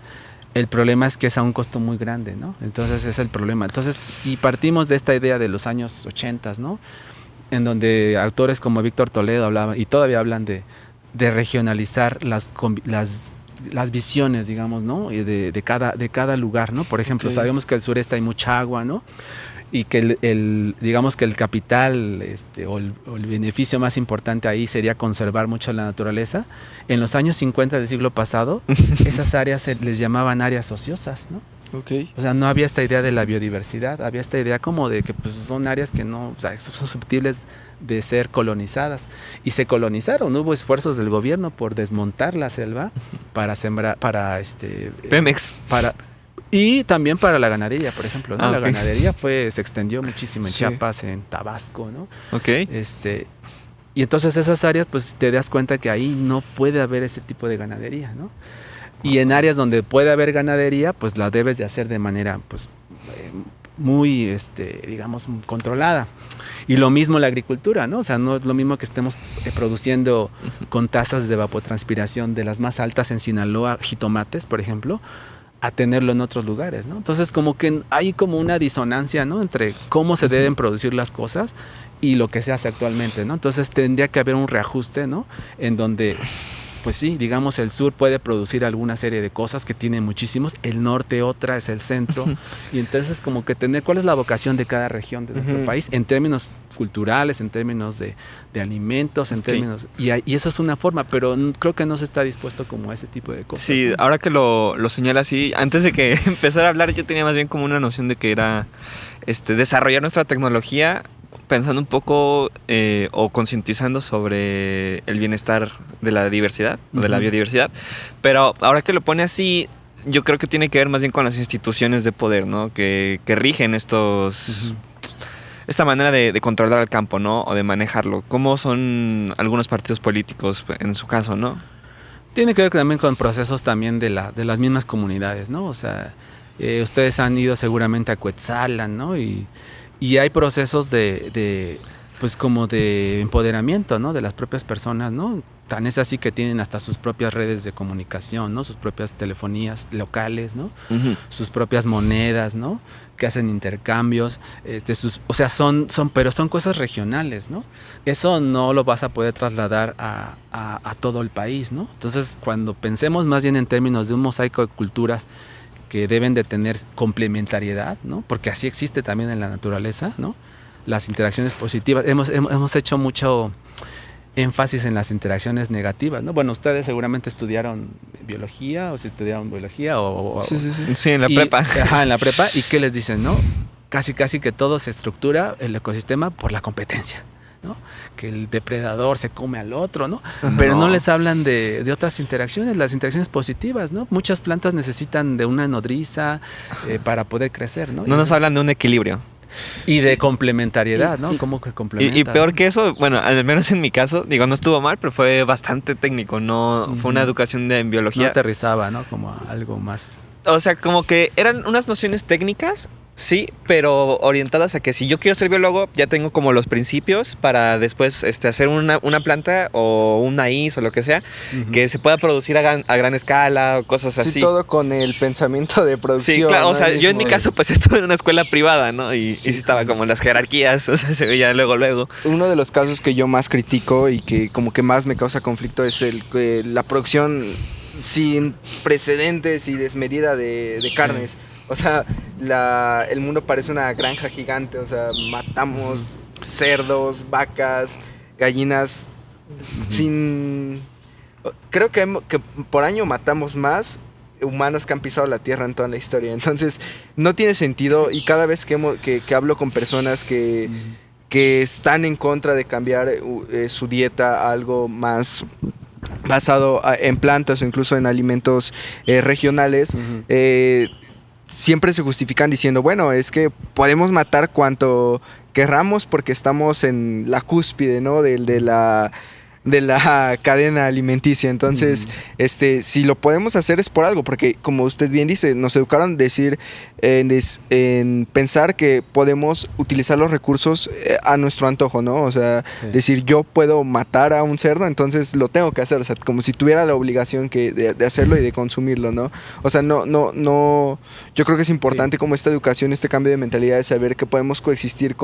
El problema es que es a un costo muy grande, ¿no? Entonces es el problema. Entonces, si partimos de esta idea de los años 80, ¿no? En donde autores como Víctor Toledo hablaban, y todavía hablan de regionalizar las visiones, digamos, ¿no? De cada lugar, ¿no? Por ejemplo, Okay. sabemos que al sureste hay mucha agua, ¿no? Y que digamos que el capital o el beneficio más importante ahí sería conservar mucho la naturaleza. En los años 50 del siglo pasado, esas áreas se les llamaban áreas ociosas, ¿no? Okay. O sea, no había esta idea de la biodiversidad, había esta idea como de que pues, son áreas que no, o sea, son susceptibles de ser colonizadas. Y se colonizaron, hubo esfuerzos del gobierno por desmontar la selva para sembrar, Pemex. Y también para la ganadería, por ejemplo, ¿no? Ah, La ok. ganadería se extendió muchísimo en Sí. Chiapas, en Tabasco, ¿no? Ok. Y entonces esas áreas, pues te das cuenta que ahí no puede haber ese tipo de ganadería, ¿no? Y en áreas donde puede haber ganadería, pues la debes de hacer de manera, pues, muy, digamos, controlada. Y lo mismo la agricultura, ¿no? O sea, no es lo mismo que estemos produciendo con tasas de evapotranspiración de las más altas en Sinaloa, jitomates, por ejemplo, a tenerlo en otros lugares, ¿no? Entonces, como que hay como una disonancia, ¿no? Entre cómo se deben producir las cosas y lo que se hace actualmente, ¿no? Entonces, tendría que haber un reajuste, ¿no? En donde, pues sí, digamos, el sur puede producir alguna serie de cosas que tiene muchísimos, el norte otra, es el centro, y entonces como que tener cuál es la vocación de cada región de nuestro país en términos culturales, en términos de alimentos, en términos... Y eso es una forma, pero creo que no se está dispuesto como a ese tipo de cosas. Sí, ¿no? ahora que lo señala así, antes de que empezara a hablar yo tenía más bien como una noción de que era desarrollar nuestra tecnología pensando un poco o concientizando sobre el bienestar de la diversidad, o de la biodiversidad, pero ahora que lo pone así, yo creo que tiene que ver más bien con las instituciones de poder, ¿no? Que rigen esta manera de controlar el campo, ¿no? O de manejarlo. ¿Cómo son algunos partidos políticos en su caso, no? Tiene que ver también con procesos también de las mismas comunidades, ¿no? O sea, ustedes han ido seguramente a Cuetzalan, ¿no? Y hay procesos pues como de empoderamiento, ¿no? De las propias personas, ¿no? Tan es así que tienen hasta sus propias redes de comunicación, ¿no? Sus propias telefonías locales, ¿no? Sus propias monedas, ¿no? Que hacen intercambios, pero son cosas regionales, ¿no? Eso no lo vas a poder trasladar a todo el país, ¿no? Entonces, cuando pensemos más bien en términos de un mosaico de culturas que deben de tener complementariedad, ¿no? Porque así existe también en la naturaleza, ¿no? Las interacciones positivas. Hemos hecho mucho énfasis en las interacciones negativas, ¿no? Bueno, ustedes seguramente estudiaron biología, o si estudiaron biología, Sí, en la prepa. Ajá, en la prepa. ¿Y qué les dicen, no? Casi que todo se estructura, el ecosistema, por la competencia, ¿no? Que el depredador se come al otro, ¿no? Pero no les hablan de otras interacciones, las interacciones positivas, ¿no? Muchas plantas necesitan de una nodriza para poder crecer, ¿no? No nos hablan de un equilibrio. Y de complementariedad, ¿no? ¿Cómo que complementa? Y peor que eso, bueno, al menos en mi caso, digo, no estuvo mal, pero fue bastante técnico, no fue una educación en biología. No aterrizaba, ¿no? Como algo más... O sea, como que eran unas nociones técnicas, sí, pero orientadas a que si yo quiero ser biólogo, ya tengo como los principios para después hacer una planta o un maíz o lo que sea, que se pueda producir a gran escala o cosas así. Sí, todo con el pensamiento de producción. Sí, claro, ¿no? o sea, yo en mi caso pues estuve en una escuela privada, ¿no? Y sí estaba como en las jerarquías, o sea, se veía luego. Uno de los casos que yo más critico y que como que más me causa conflicto es la producción sin precedentes y desmedida de carnes. O sea, el mundo parece una granja gigante, o sea, matamos cerdos, vacas, gallinas, creo que por año matamos más humanos que han pisado la tierra en toda la historia. Entonces, no tiene sentido, y cada vez que hablo con personas que están en contra de cambiar su dieta a algo más basado en plantas o incluso en alimentos regionales, siempre se justifican diciendo, bueno, es que podemos matar cuanto querramos porque estamos en la cúspide, ¿no? De la cadena alimenticia. Entonces, si lo podemos hacer es por algo, porque como usted bien dice, nos educaron en pensar que podemos utilizar los recursos a nuestro antojo, ¿no? O sea, decir, yo puedo matar a un cerdo, entonces lo tengo que hacer, o sea, como si tuviera la obligación de hacerlo y de consumirlo, ¿no? O sea, no, yo creo que es importante como esta educación, este cambio de mentalidad de saber que podemos coexistir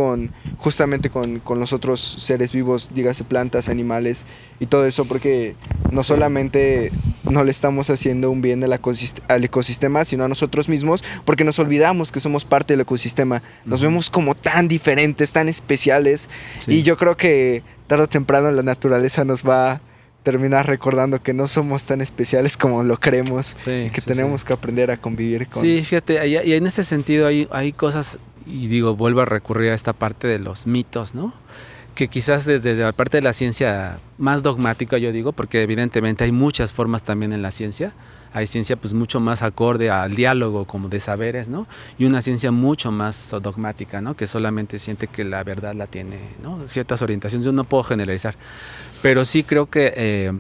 justamente con los otros seres vivos, dígase plantas, animales, y todo eso, porque no solamente no le estamos haciendo un bien al ecosistema, sino a nosotros mismos, porque nos olvidamos que somos parte del ecosistema. Nos vemos como tan diferentes, tan especiales, y yo creo que tarde o temprano la naturaleza nos va a terminar recordando que no somos tan especiales como lo creemos, y que tenemos que aprender a convivir con... Sí, fíjate, y en ese sentido hay cosas, y digo, vuelvo a recurrir a esta parte de los mitos, ¿no? Que quizás desde la parte de la ciencia más dogmática, yo digo, porque evidentemente hay muchas formas también en la ciencia. Hay ciencia pues mucho más acorde al diálogo como de saberes, ¿no? Y una ciencia mucho más dogmática, ¿no? Que solamente siente que la verdad la tiene, ¿no? Ciertas orientaciones. Yo no puedo generalizar, pero sí creo que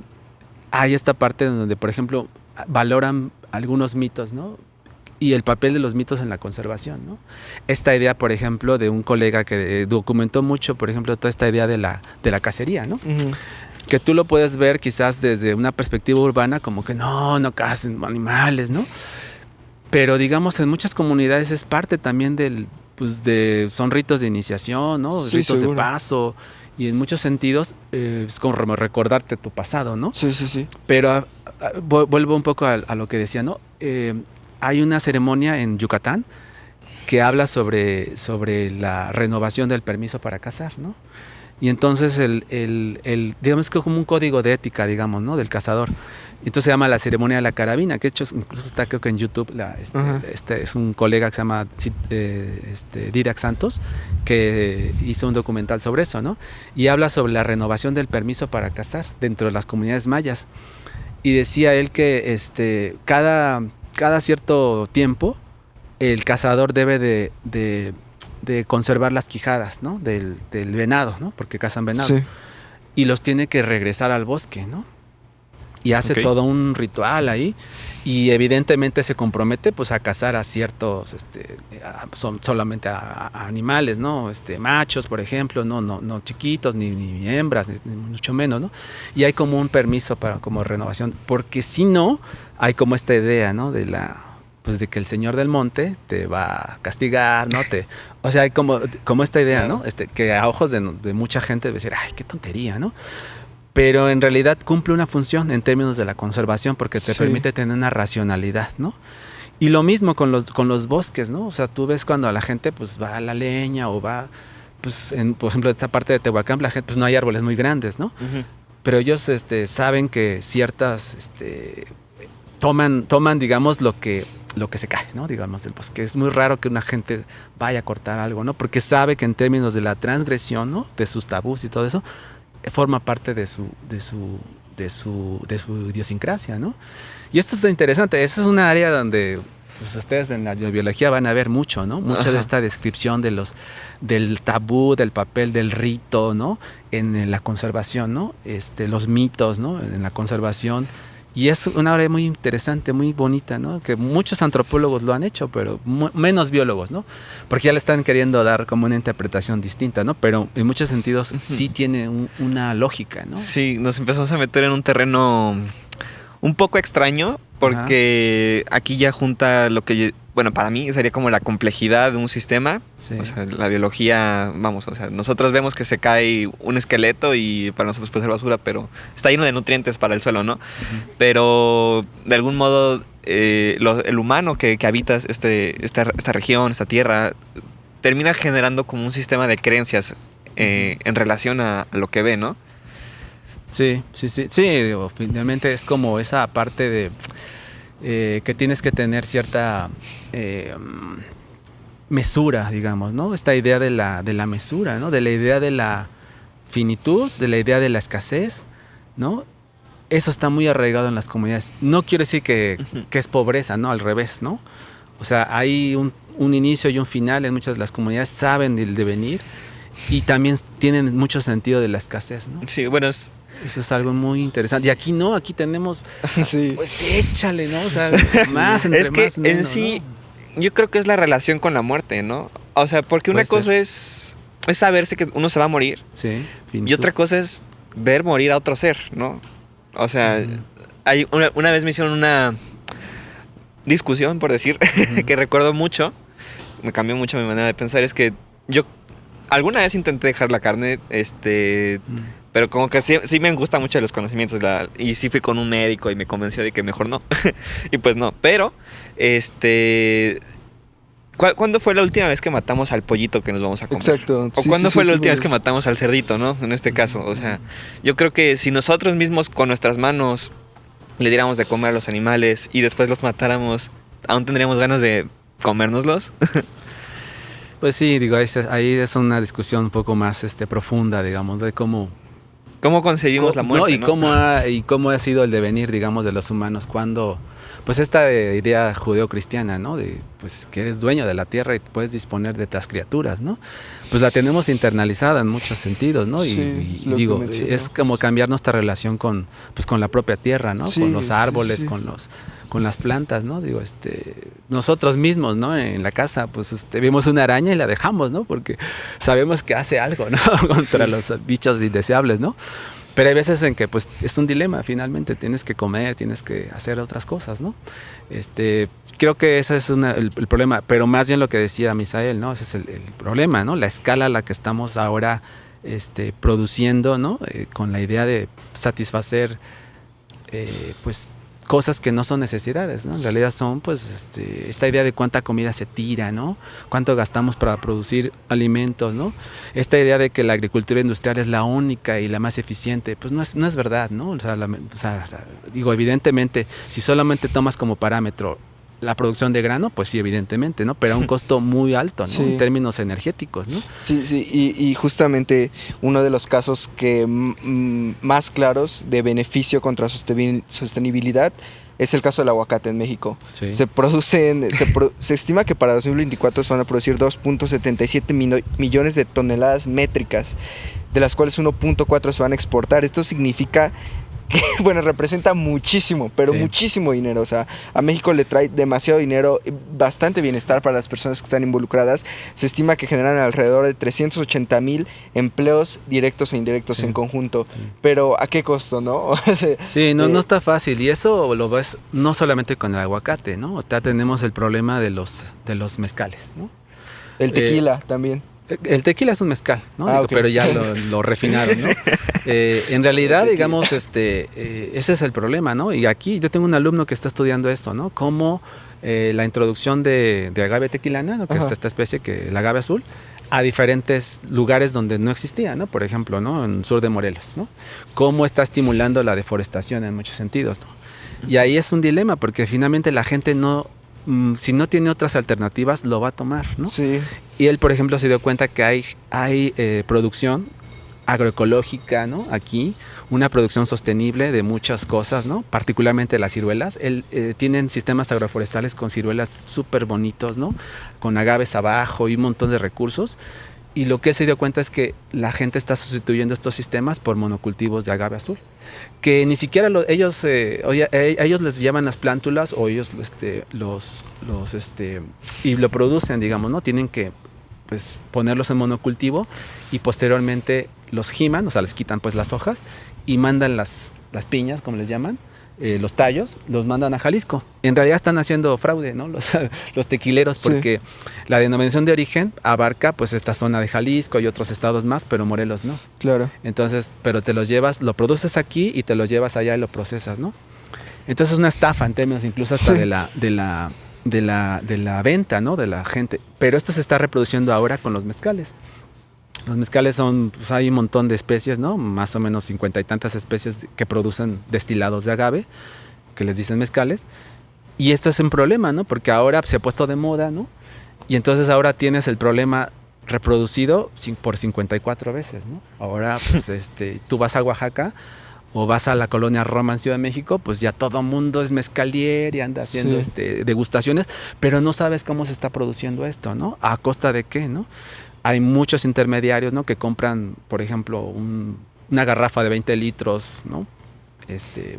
hay esta parte donde, por ejemplo, valoran algunos mitos, ¿no? Y el papel de los mitos en la conservación, ¿no? Esta idea, por ejemplo, de un colega que documentó mucho, por ejemplo, toda esta idea de la cacería, ¿no? Que tú lo puedes ver quizás desde una perspectiva urbana como que no cacen animales, ¿no? Pero digamos en muchas comunidades es parte también son ritos de iniciación, ¿no? Sí, ritos seguro. De paso, y en muchos sentidos es como recordarte tu pasado, ¿no? Sí. Pero vuelvo un poco a lo que decía, ¿no? Hay una ceremonia en Yucatán que habla sobre la renovación del permiso para cazar, ¿no? Y entonces digamos que es como un código de ética, digamos, ¿no? Del cazador. Entonces se llama la ceremonia de la carabina, que de hecho incluso está creo que en YouTube. Es un colega que se llama Didac Santos, que hizo un documental sobre eso, ¿no? Y habla sobre la renovación del permiso para cazar dentro de las comunidades mayas. Y decía él que cada cierto tiempo el cazador debe de conservar las quijadas, ¿no? del venado, ¿no? Porque cazan venado. Sí. Y los tiene que regresar al bosque, ¿no? Y hace todo un ritual ahí. Y evidentemente se compromete pues a cazar a ciertos, solamente a animales, ¿no? Machos, por ejemplo, no chiquitos, ni hembras, ni mucho menos, ¿no? Y hay como un permiso como renovación, porque si no, hay como esta idea, ¿no? De que el señor del monte te va a castigar, ¿no? O sea, hay como esta idea, ¿no? Que a ojos de mucha gente debe decir, ay, qué tontería, ¿no? Pero en realidad cumple una función en términos de la conservación porque te permite tener una racionalidad, ¿no? Y lo mismo con los bosques, ¿no? O sea, tú ves cuando la gente pues va a la leña o va, pues, por ejemplo, esta parte de Tehuacán, la gente, pues no hay árboles muy grandes, ¿no? Pero ellos saben que ciertas, toman, digamos, lo que se cae, ¿no? Digamos, del bosque. Es muy raro que una gente vaya a cortar algo, ¿no? Porque sabe que en términos de la transgresión, ¿no? De sus tabús y todo eso, forma parte de su idiosincrasia, ¿no? Y esto está interesante. Esa es una área donde pues, ustedes en la biología van a ver mucho, ¿no? Mucha de esta descripción del tabú, del papel, del rito, ¿no? En la conservación, ¿no? Los mitos, ¿no? En la conservación. Y es una área muy interesante, muy bonita, ¿no? Que muchos antropólogos lo han hecho, pero menos biólogos, ¿no? Porque ya le están queriendo dar como una interpretación distinta, ¿no? Pero en muchos sentidos sí tiene una lógica, ¿no? Sí, nos empezamos a meter en un terreno un poco extraño, porque aquí ya junta lo que, bueno, para mí sería como la complejidad de un sistema. Sí. O sea, la biología, vamos, o sea, nosotros vemos que se cae un esqueleto y para nosotros puede ser basura, pero está lleno de nutrientes para el suelo, ¿no? Pero de algún modo el humano que habita esta región, esta tierra, termina generando como un sistema de creencias en relación a lo que ve, ¿no? Sí, digo, finalmente es como esa parte de que tienes que tener cierta mesura, digamos, ¿no? Esta idea de la mesura, ¿no? De la idea de la finitud, de la idea de la escasez, ¿no? Eso está muy arraigado en las comunidades. No quiero decir que es pobreza, ¿no? Al revés, ¿no? O sea, hay un inicio y un final en muchas de las comunidades, saben del devenir y también tienen mucho sentido de la escasez, ¿no? Sí, bueno, eso es algo muy interesante. Y aquí no, aquí tenemos, Sí. pues échale, ¿no? O sea, más entre es que más, menos, en sí, yo creo que es la relación con la muerte, ¿no? O sea, porque una cosa es saberse que uno se va a morir. Sí. Y otra cosa es ver morir a otro ser, ¿no? O sea, una vez me hicieron una discusión, por decir, que recuerdo mucho, me cambió mucho mi manera de pensar, es que yo alguna vez intenté dejar la carne, pero como que sí me gustan mucho los conocimientos, y sí fui con un médico y me convenció de que mejor no, y pues no, pero, ¿cuándo fue la última vez que matamos al pollito que nos vamos a comer? Exacto. ¿O cuándo fue la última vez que matamos al cerdito, no? En este caso, o sea, yo creo que si nosotros mismos con nuestras manos le diéramos de comer a los animales y después los matáramos, ¿aún tendríamos ganas de comérnoslos? Pues sí, digo, ahí es una discusión un poco más profunda, digamos, de cómo concebimos la muerte, y cómo ha sido el devenir, digamos, de los humanos cuando, pues esta idea judeocristiana, ¿no? De pues que eres dueño de la tierra y puedes disponer de estas criaturas, ¿no? Pues la tenemos internalizada en muchos sentidos, ¿no? Sí, y digo, es como cambiar nuestra relación con la propia tierra, ¿no? Sí, con los árboles, sí. con las plantas, ¿no? Digo, nosotros mismos, ¿no? En la casa, pues vimos una araña y la dejamos, ¿no? Porque sabemos que hace algo, ¿no? Contra los bichos indeseables, ¿no? Pero hay veces en que pues es un dilema, finalmente tienes que comer, tienes que hacer otras cosas, ¿no? Creo que ese es el problema, pero más bien lo que decía Misael, ¿no? Ese es el problema, ¿no? La escala a la que estamos ahora produciendo, ¿no? Con la idea de satisfacer pues cosas que no son necesidades, ¿no? En realidad son pues esta idea de cuánta comida se tira, ¿no? Cuánto gastamos para producir alimentos, ¿no? Esta idea de que la agricultura industrial es la única y la más eficiente, pues no es verdad, ¿no? O sea, digo, evidentemente, si solamente tomas como parámetro la producción de grano, pues sí, evidentemente, ¿no? Pero a un costo muy alto, ¿no? Sí. En términos energéticos, ¿no? Sí, y justamente uno de los casos que más claros de beneficio contra sostenibilidad es el caso del aguacate en México. Sí. Se estima que para 2024 se van a producir 2.77 millones de toneladas métricas, de las cuales 1.4 se van a exportar. Esto significa que, bueno, representa muchísimo, pero sí. muchísimo dinero. O sea, a México le trae demasiado dinero, bastante bienestar para las personas que están involucradas. Se estima que generan alrededor de 380,000 empleos directos e indirectos en conjunto. Sí. Pero ¿a qué costo, no? Sí, no está fácil. Y eso lo ves no solamente con el aguacate, ¿no? Ya tenemos el problema de los mezcales, ¿no? El tequila también. El tequila es un mezcal, ¿no? Digo, okay. Pero ya lo refinaron, ¿no? En realidad, digamos, ese es el problema, ¿no? Y aquí yo tengo un alumno que está estudiando esto, ¿no? Cómo la introducción de agave tequilana, ¿no? Que es esta especie, el agave azul, a diferentes lugares donde no existía, ¿no? Por ejemplo, ¿no? En el sur de Morelos, ¿no? Cómo está estimulando la deforestación en muchos sentidos, ¿no? Y ahí es un dilema, porque finalmente la gente si no tiene otras alternativas, lo va a tomar, ¿no? Sí. Y él, por ejemplo, se dio cuenta que hay producción agroecológica, ¿no? Aquí, una producción sostenible de muchas cosas, ¿no? Particularmente las ciruelas. Tienen sistemas agroforestales con ciruelas súper bonitos, ¿no? Con agaves abajo y un montón de recursos. Y lo que él se dio cuenta es que la gente está sustituyendo estos sistemas por monocultivos de agave azul. Que ni siquiera ellos les llaman las plántulas o ellos y lo producen, digamos, ¿no? Tienen que pues ponerlos en monocultivo y posteriormente los giman, o sea, les quitan pues las hojas y mandan las piñas, como les llaman, los tallos, los mandan a Jalisco. En realidad están haciendo fraude, ¿no? Los tequileros, porque la denominación de origen abarca pues esta zona de Jalisco y otros estados más, pero Morelos no. Claro. Entonces, pero te los llevas, lo produces aquí y te los llevas allá y lo procesas, ¿no? Entonces es una estafa en términos incluso hasta de la venta, ¿no? De la gente. Pero esto se está reproduciendo ahora con los mezcales. Los mezcales pues hay un montón de especies, ¿no? Más o menos 50 y tantas especies que producen destilados de agave, que les dicen mezcales. Y esto es un problema, ¿no? Porque ahora se ha puesto de moda, ¿no? Y entonces ahora tienes el problema reproducido por 54 veces, ¿no? Ahora, pues, tú vas a Oaxaca o vas a la colonia Roma en Ciudad de México, pues ya todo mundo es mezcalier y anda haciendo degustaciones, pero no sabes cómo se está produciendo esto, ¿no? ¿A costa de qué, no? hay muchos intermediarios, ¿no? Que compran, por ejemplo, una garrafa de 20 litros, ¿no?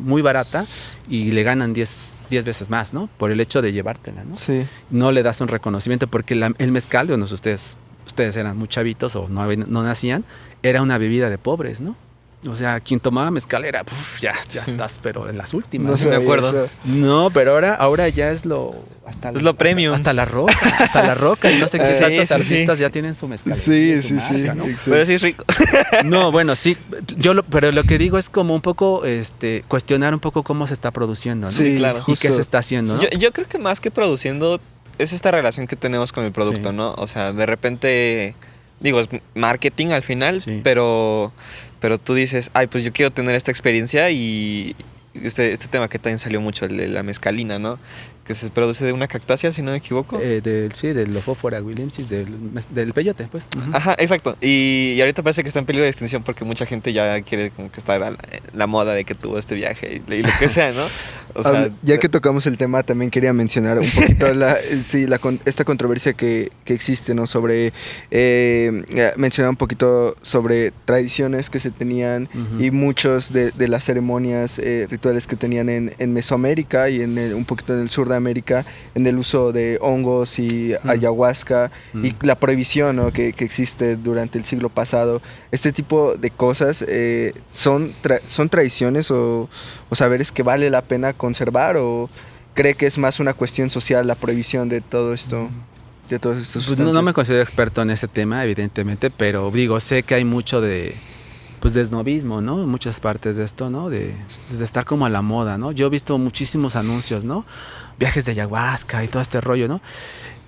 Muy barata y le ganan 10 veces más, ¿no? Por el hecho de llevártela, ¿no? Sí. No le das un reconocimiento porque el mezcal, bueno, ustedes eran muy chavitos o no nacían, era una bebida de pobres, ¿no? O sea, quien tomaba mezcal era, ya estás, pero en las últimas. No sé, me acuerdo. No, pero ahora ya es lo premium. Hasta la roca. Y no sé qué tantos artistas ya tienen su mezcal. Sí, ¿no? Pero sí es rico. No, bueno, sí. Pero lo que digo es como un poco cuestionar un poco cómo se está produciendo, ¿no? Sí, claro. Y qué se está haciendo, ¿no? Yo creo que más que produciendo es esta relación que tenemos con el producto, ¿no? O sea, de repente, digo, es marketing al final, pero tú dices, ay, pues yo quiero tener esta experiencia y este tema que también salió mucho, el de la mezcalina, ¿no? Que se produce de una cactácea, si no me equivoco. Del Lophophora williamsis, del peyote, pues. Uh-huh. Ajá, exacto. Y ahorita parece que está en peligro de extinción porque mucha gente ya quiere como que estar a la moda de que tuvo este viaje y lo que sea, ¿no? O sea, ya que tocamos el tema, también quería mencionar un poquito esta controversia que existe, ¿no? Sobre, mencionar un poquito sobre tradiciones que se tenían y muchos de las ceremonias rituales que tenían en Mesoamérica y un poquito en el sur de América, en el uso de hongos y ayahuasca y la prohibición, ¿no? que existe durante el siglo pasado. Este tipo de cosas son tradiciones o saberes que vale la pena conservar, o cree que es más una cuestión social la prohibición de todo esto, de todas estas sustancias. Pues no me considero experto en ese tema, evidentemente, pero digo, sé que hay mucho de esnovismo, ¿no? En muchas partes de esto, ¿no? De estar como a la moda, ¿no? Yo he visto muchísimos anuncios, ¿no? Viajes de ayahuasca y todo este rollo, ¿no?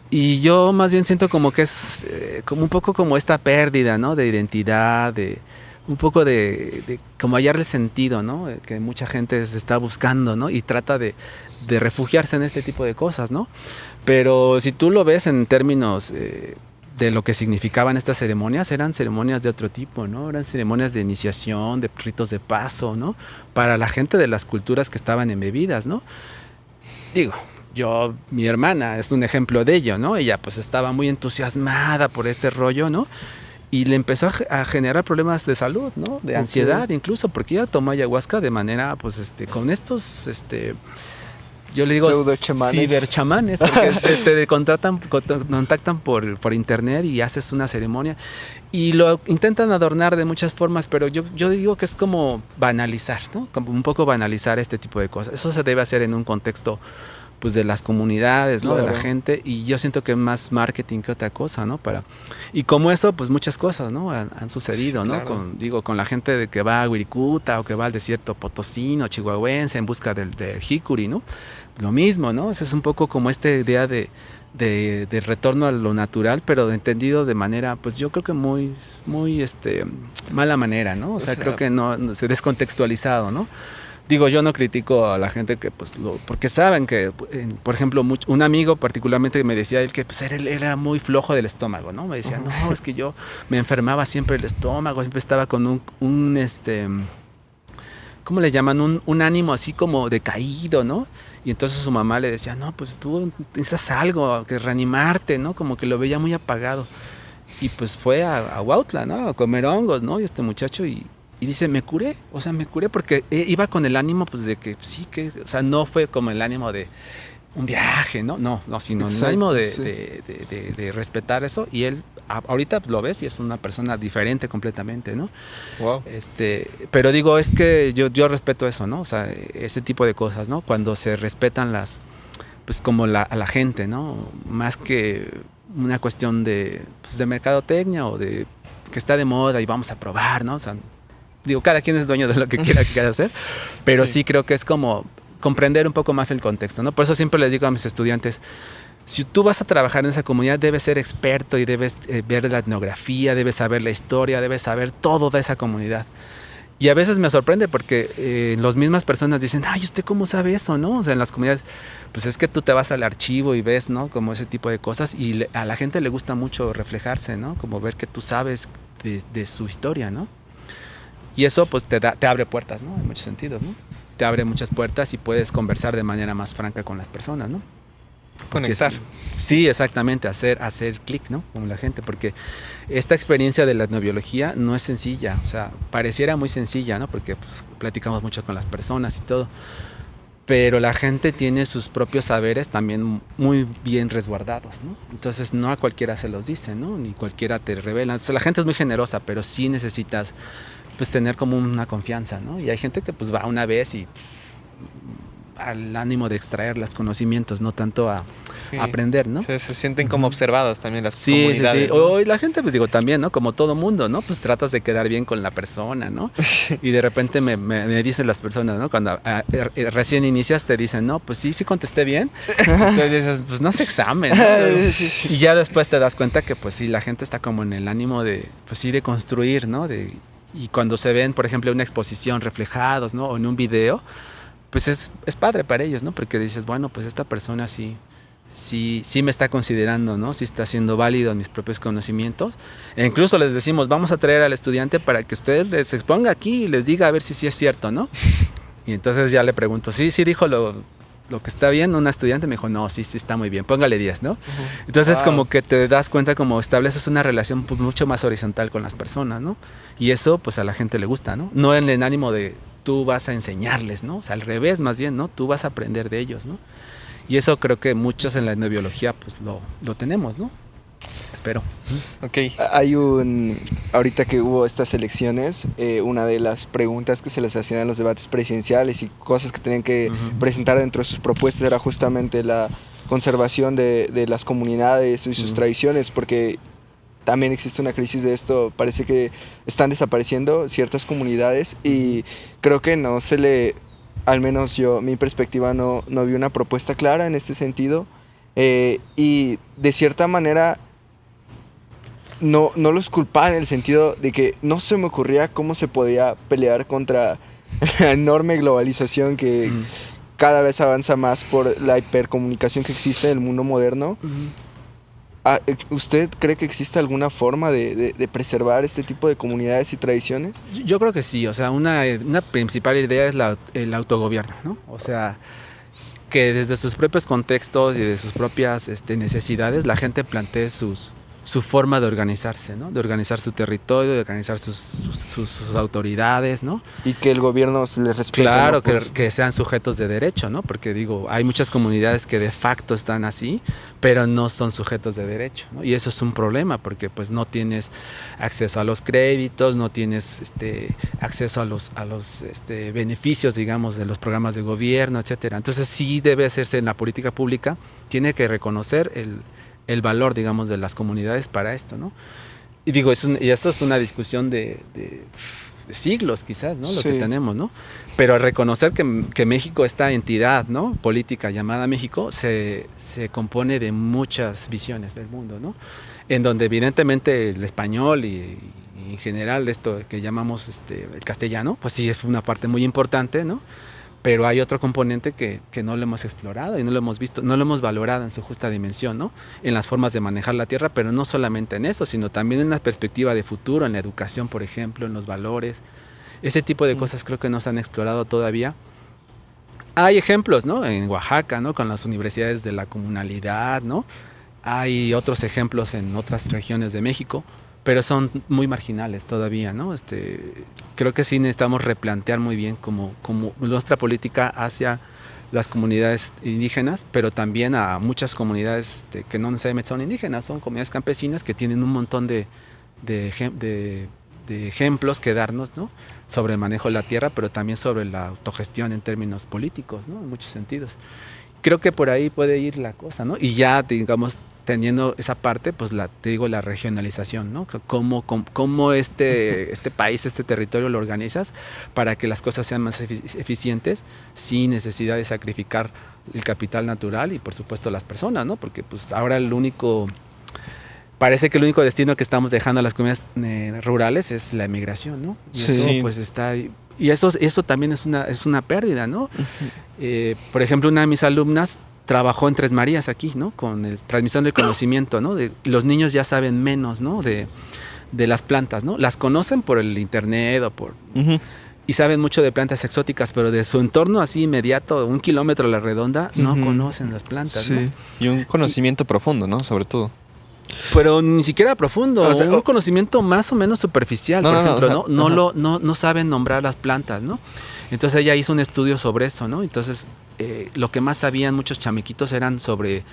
Y yo más bien siento como que es como un poco como esta pérdida, ¿no? De identidad, de un poco de como hallarle sentido, ¿no? Que mucha gente se está buscando, ¿no? Y trata de refugiarse en este tipo de cosas, ¿no? Pero si tú lo ves en términos de lo que significaban estas ceremonias, eran ceremonias de otro tipo, ¿no? Eran ceremonias de iniciación, de ritos de paso, ¿no? Para la gente de las culturas que estaban embebidas, ¿no? Digo, mi hermana es un ejemplo de ello, ¿no? Ella pues estaba muy entusiasmada por este rollo, ¿no? Y le empezó a generar problemas de salud, ¿no? De ansiedad incluso, porque ella tomó ayahuasca de manera, pues, con estos, yo le digo ciberchamanes, porque te contactan por internet y haces una ceremonia y lo intentan adornar de muchas formas, pero yo digo que es como banalizar, ¿no? Como un poco banalizar este tipo de cosas. Eso se debe hacer en un contexto pues de las comunidades, ¿no? Claro. De la gente, y yo siento que es más marketing que otra cosa, ¿no? Y como eso, pues muchas cosas, ¿no? Han sucedido, sí, ¿no? Claro. Con la gente de que va a Wirikuta o que va al desierto potosino, chihuahuense en busca del jicuri, ¿no? Lo mismo, ¿no? Esa es un poco como esta idea de retorno a lo natural, pero entendido de manera, pues yo creo que muy mala manera, ¿no? O sea, creo que no se descontextualizado, ¿no? Digo, yo no critico a la gente que, pues, porque saben que, por ejemplo, un amigo particularmente me decía él que pues, él era muy flojo del estómago, ¿no? Me decía, no, es que yo me enfermaba siempre el estómago, siempre estaba con ¿cómo le llaman? Un ánimo así como decaído, ¿no? Y entonces su mamá le decía, no, pues tú necesitas algo, que reanimarte, ¿no? Como que lo veía muy apagado. Y pues fue a Huautla, ¿no? A comer hongos, ¿no? Y este muchacho y dice, me curé porque iba con el ánimo, pues, de que sí, que, o sea, no fue como el ánimo de un viaje, ¿no, sino el ánimo de respetar eso, y él, ahorita lo ves y es una persona diferente completamente, ¿no? Wow. Pero digo, es que yo respeto eso, ¿no? O sea, ese tipo de cosas, ¿no? Cuando se respetan pues, como a la gente, ¿no? Más que una cuestión de mercadotecnia o de que está de moda y vamos a probar, ¿no? O sea, digo, cada quien es dueño de lo que quiera hacer, pero sí creo que es como comprender un poco más el contexto, ¿no? Por eso siempre les digo a mis estudiantes, si tú vas a trabajar en esa comunidad, debes ser experto y debes ver la etnografía, debes saber la historia, debes saber todo de esa comunidad. Y a veces me sorprende porque las mismas personas dicen, ay, ¿usted cómo sabe eso, no? O sea, en las comunidades, pues es que tú te vas al archivo y ves, ¿no? Como ese tipo de cosas, y a la gente le gusta mucho reflejarse, ¿no? Como ver que tú sabes de su historia, ¿no? Y eso pues te abre puertas, ¿no? En muchos sentidos, ¿no? Te abre muchas puertas y puedes conversar de manera más franca con las personas, ¿no? Conectar. Sí, exactamente, hacer clic, ¿no? Con la gente, porque esta experiencia de la etnobiología no es sencilla, o sea, pareciera muy sencilla, ¿no? Porque pues, platicamos mucho con las personas y todo, pero la gente tiene sus propios saberes también muy bien resguardados, ¿no? Entonces no a cualquiera se los dice, ¿no? Ni cualquiera te revela. Entonces, la gente es muy generosa, pero sí necesitas pues tener como una confianza, ¿no? Y hay gente que pues va una vez y al ánimo de extraer los conocimientos, no tanto a aprender, ¿no? Se sienten como observados también las Sí, comunidades. sí, sí. ¿no? O la gente, pues digo, también, ¿no? Como todo mundo, ¿no? Pues tratas de quedar bien con la persona, ¿no? Y de repente me dicen las personas, ¿no? Cuando recién inicias te dicen, no, pues sí contesté bien. Entonces dices, pues no se examen, ¿no? Y ya después te das cuenta que pues sí, la gente está como en el ánimo de, pues sí, de construir, ¿no? Y cuando se ven, por ejemplo, en una exposición reflejados, ¿no? O en un video, pues es padre para ellos, ¿no? Porque dices, bueno, pues esta persona sí me está considerando, ¿no? Sí está siendo válido en mis propios conocimientos. E incluso les decimos, vamos a traer al estudiante para que usted les exponga aquí y les diga a ver si sí es cierto, ¿no? Y entonces ya le pregunto, sí dijo lo que está bien. Una estudiante me dijo, no, sí está muy bien, póngale 10, ¿no? Entonces como que te das cuenta como estableces una relación pues, mucho más horizontal con las personas, ¿no? Y eso pues a la gente le gusta, ¿no? No en el ánimo de tú vas a enseñarles, ¿no? O sea, al revés más bien, ¿no? Tú vas a aprender de ellos, ¿no? Y eso creo que muchos en la etnobiología pues lo tenemos, ¿no? Espero. Ok. Hay ahorita que hubo estas elecciones, una de las preguntas que se les hacían en los debates presidenciales y cosas que tenían que presentar dentro de sus propuestas era justamente la conservación de las comunidades y sus tradiciones, porque también existe una crisis de esto. Parece que están desapareciendo ciertas comunidades y creo que no se le, al menos yo, mi perspectiva, no vi una propuesta clara en este sentido, y de cierta manera no los culpaba en el sentido de que no se me ocurría cómo se podía pelear contra la enorme globalización que cada vez avanza más por la hipercomunicación que existe en el mundo moderno. ¿Usted cree que existe alguna forma de preservar este tipo de comunidades y tradiciones? Yo creo que sí, o sea, una principal idea es el autogobierno, ¿no? O sea, que desde sus propios contextos y de sus propias necesidades la gente plantee su forma de organizarse, ¿no? De organizar su territorio, de organizar sus autoridades, ¿no? Y que el gobierno les respete. Claro, ¿no? que sean sujetos de derecho, ¿no? Porque digo, hay muchas comunidades que de facto están así, pero no son sujetos de derecho, ¿no? Y eso es un problema porque pues no tienes acceso a los créditos, no tienes acceso a los beneficios, digamos, de los programas de gobierno, etcétera. Entonces sí debe hacerse en la política pública, tiene que reconocer el valor, digamos, de las comunidades para esto, ¿no? Y digo, y esto es una discusión de siglos, quizás, ¿no? Lo que tenemos, ¿no? Pero reconocer que México, esta entidad, ¿no? Política llamada México, se compone de muchas visiones del mundo, ¿no? En donde evidentemente el español y en general esto que llamamos el castellano, pues sí es una parte muy importante, ¿no? Pero hay otro componente que no lo hemos explorado y no lo hemos visto, no lo hemos valorado en su justa dimensión, ¿no? En las formas de manejar la tierra, pero no solamente en eso, sino también en la perspectiva de futuro, en la educación, por ejemplo, en los valores. Ese tipo de cosas creo que no se han explorado todavía. Hay ejemplos, ¿no? En Oaxaca, ¿no? Con las universidades de la comunalidad, ¿no? Hay otros ejemplos en otras regiones de México, pero son muy marginales todavía, ¿no? Creo que sí necesitamos replantear muy bien como nuestra política hacia las comunidades indígenas, pero también a muchas comunidades que no necesariamente son indígenas, son comunidades campesinas que tienen un montón de ejemplos que darnos, ¿no? Sobre el manejo de la tierra, pero también sobre la autogestión en términos políticos, ¿no? En muchos sentidos. Creo que por ahí puede ir la cosa, ¿no? Y ya, digamos, teniendo esa parte, pues la regionalización, ¿no? Cómo este país, este territorio lo organizas para que las cosas sean más eficientes sin necesidad de sacrificar el capital natural y por supuesto las personas, ¿no? Porque pues ahora parece que el único destino que estamos dejando a las comunidades rurales es la emigración, ¿no? Y eso pues está... Y eso también es una pérdida, ¿no? Por ejemplo, una de mis alumnas trabajó en Tres Marías aquí, ¿no? Con transmisión de conocimiento, ¿no? Los niños ya saben menos, ¿no? De las plantas, ¿no? Las conocen por el internet o por... y saben mucho de plantas exóticas, pero de su entorno así inmediato, 1 kilómetro a la redonda, no conocen las plantas, ¿no? Y un conocimiento profundo, ¿no? Sobre todo. Pero ni siquiera profundo, o sea, un conocimiento más o menos superficial, por ejemplo, no saben nombrar las plantas, ¿no? Entonces ella hizo un estudio sobre eso, ¿no? Entonces lo que más sabían muchos chamaquitos eran sobre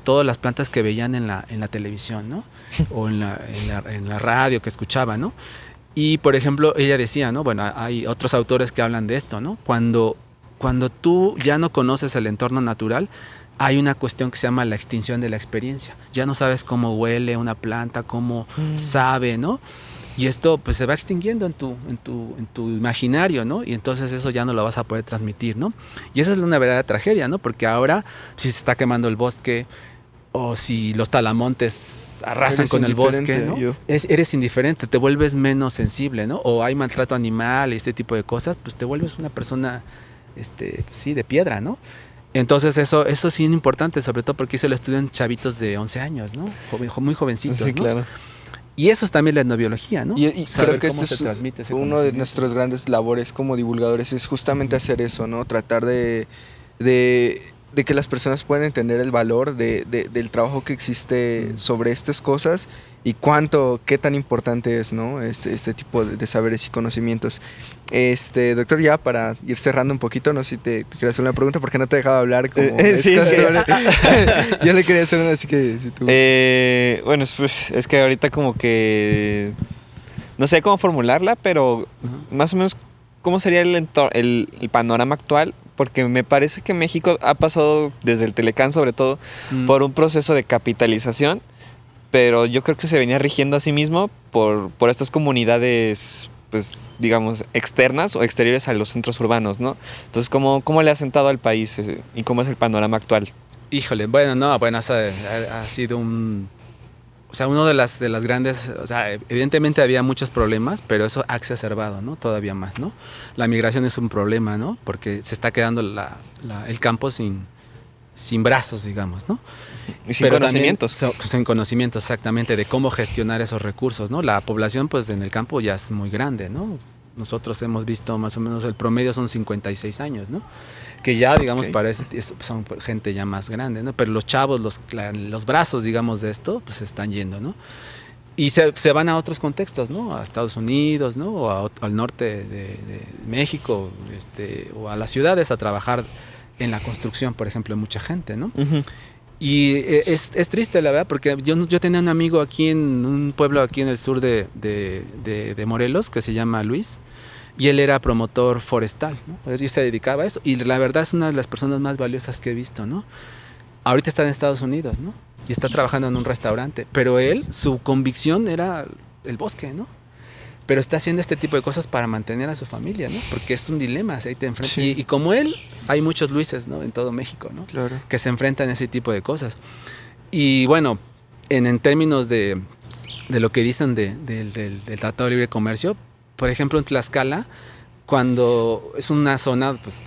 todo las plantas que veían en la televisión, ¿no? O en la radio que escuchaban, ¿no? Y por ejemplo ella decía, ¿no? Bueno, hay otros autores que hablan de esto, ¿no? Cuando tú ya no conoces el entorno natural, hay una cuestión que se llama la extinción de la experiencia. Ya no sabes cómo huele una planta, cómo sabe, ¿no? Y esto pues se va extinguiendo en tu imaginario, ¿no? Y entonces eso ya no lo vas a poder transmitir, ¿no? Y esa es una verdadera tragedia, ¿no? Porque ahora si se está quemando el bosque o si los talamontes arrasan con el bosque, ¿no? Eres indiferente, te vuelves menos sensible, ¿no? O hay maltrato animal y este tipo de cosas, pues te vuelves una persona, sí, de piedra, ¿no? Entonces eso es importante, sobre todo porque se lo estudian chavitos de 11 años, ¿no? Muy jovencitos, sí, ¿no? Claro. Y eso es también la etnobiología, ¿no? Y creo que este es uno de nuestros grandes labores como divulgadores, es justamente hacer eso, ¿no? Tratar de que las personas puedan entender el valor del trabajo que existe sobre estas cosas y qué tan importante es, ¿no? Este tipo de saberes y conocimientos. Doctor, ya para ir cerrando un poquito, no sé si te quiero hacer una pregunta porque no te he dejado hablar como sí, yo le quería hacer una, así que si tú... Bueno, pues, es que ahorita como que no sé cómo formularla, pero más o menos cómo sería el panorama actual, porque me parece que México ha pasado, desde el Telecán sobre todo, por un proceso de capitalización, pero yo creo que se venía rigiendo a sí mismo por estas comunidades, pues digamos, externas o exteriores a los centros urbanos, ¿no? Entonces, ¿cómo le ha sentado al país y cómo es el panorama actual? Híjole, bueno, ha sido uno de las grandes, o sea, evidentemente había muchos problemas, pero eso ha exacerbado, ¿no? Todavía más, ¿no? La migración es un problema, ¿no? Porque se está quedando el campo sin brazos, digamos, ¿no? Y sin conocimientos. Sin conocimientos, exactamente, de cómo gestionar esos recursos, ¿no? La población, pues, en el campo ya es muy grande, ¿no? Nosotros hemos visto más o menos el promedio son 56 años, ¿no? Que ya, digamos, son gente ya más grande, ¿no? Pero los chavos, los brazos, digamos, de esto, pues se están yendo, ¿no? Y se van a otros contextos, ¿no? A Estados Unidos, ¿no? O al norte de México, o a las ciudades a trabajar en la construcción, por ejemplo, de mucha gente, ¿no? Y es triste, la verdad, porque yo tenía un amigo aquí en un pueblo aquí en el sur de Morelos, que se llama Luis, y él era promotor forestal, ¿no? Él se dedicaba a eso, y la verdad es una de las personas más valiosas que he visto, ¿no? Ahorita está en Estados Unidos, ¿no? Y está trabajando en un restaurante, pero su convicción era el bosque, ¿no? Pero está haciendo este tipo de cosas para mantener a su familia, ¿no? Porque es un dilema, ahí te enfrentas. Sí. Y como él, hay muchos Luises, ¿no? En todo México, ¿no? Claro. Que se enfrentan a ese tipo de cosas. Y bueno, en términos de lo que dicen del Tratado de Libre Comercio, por ejemplo, en Tlaxcala, cuando es una zona pues,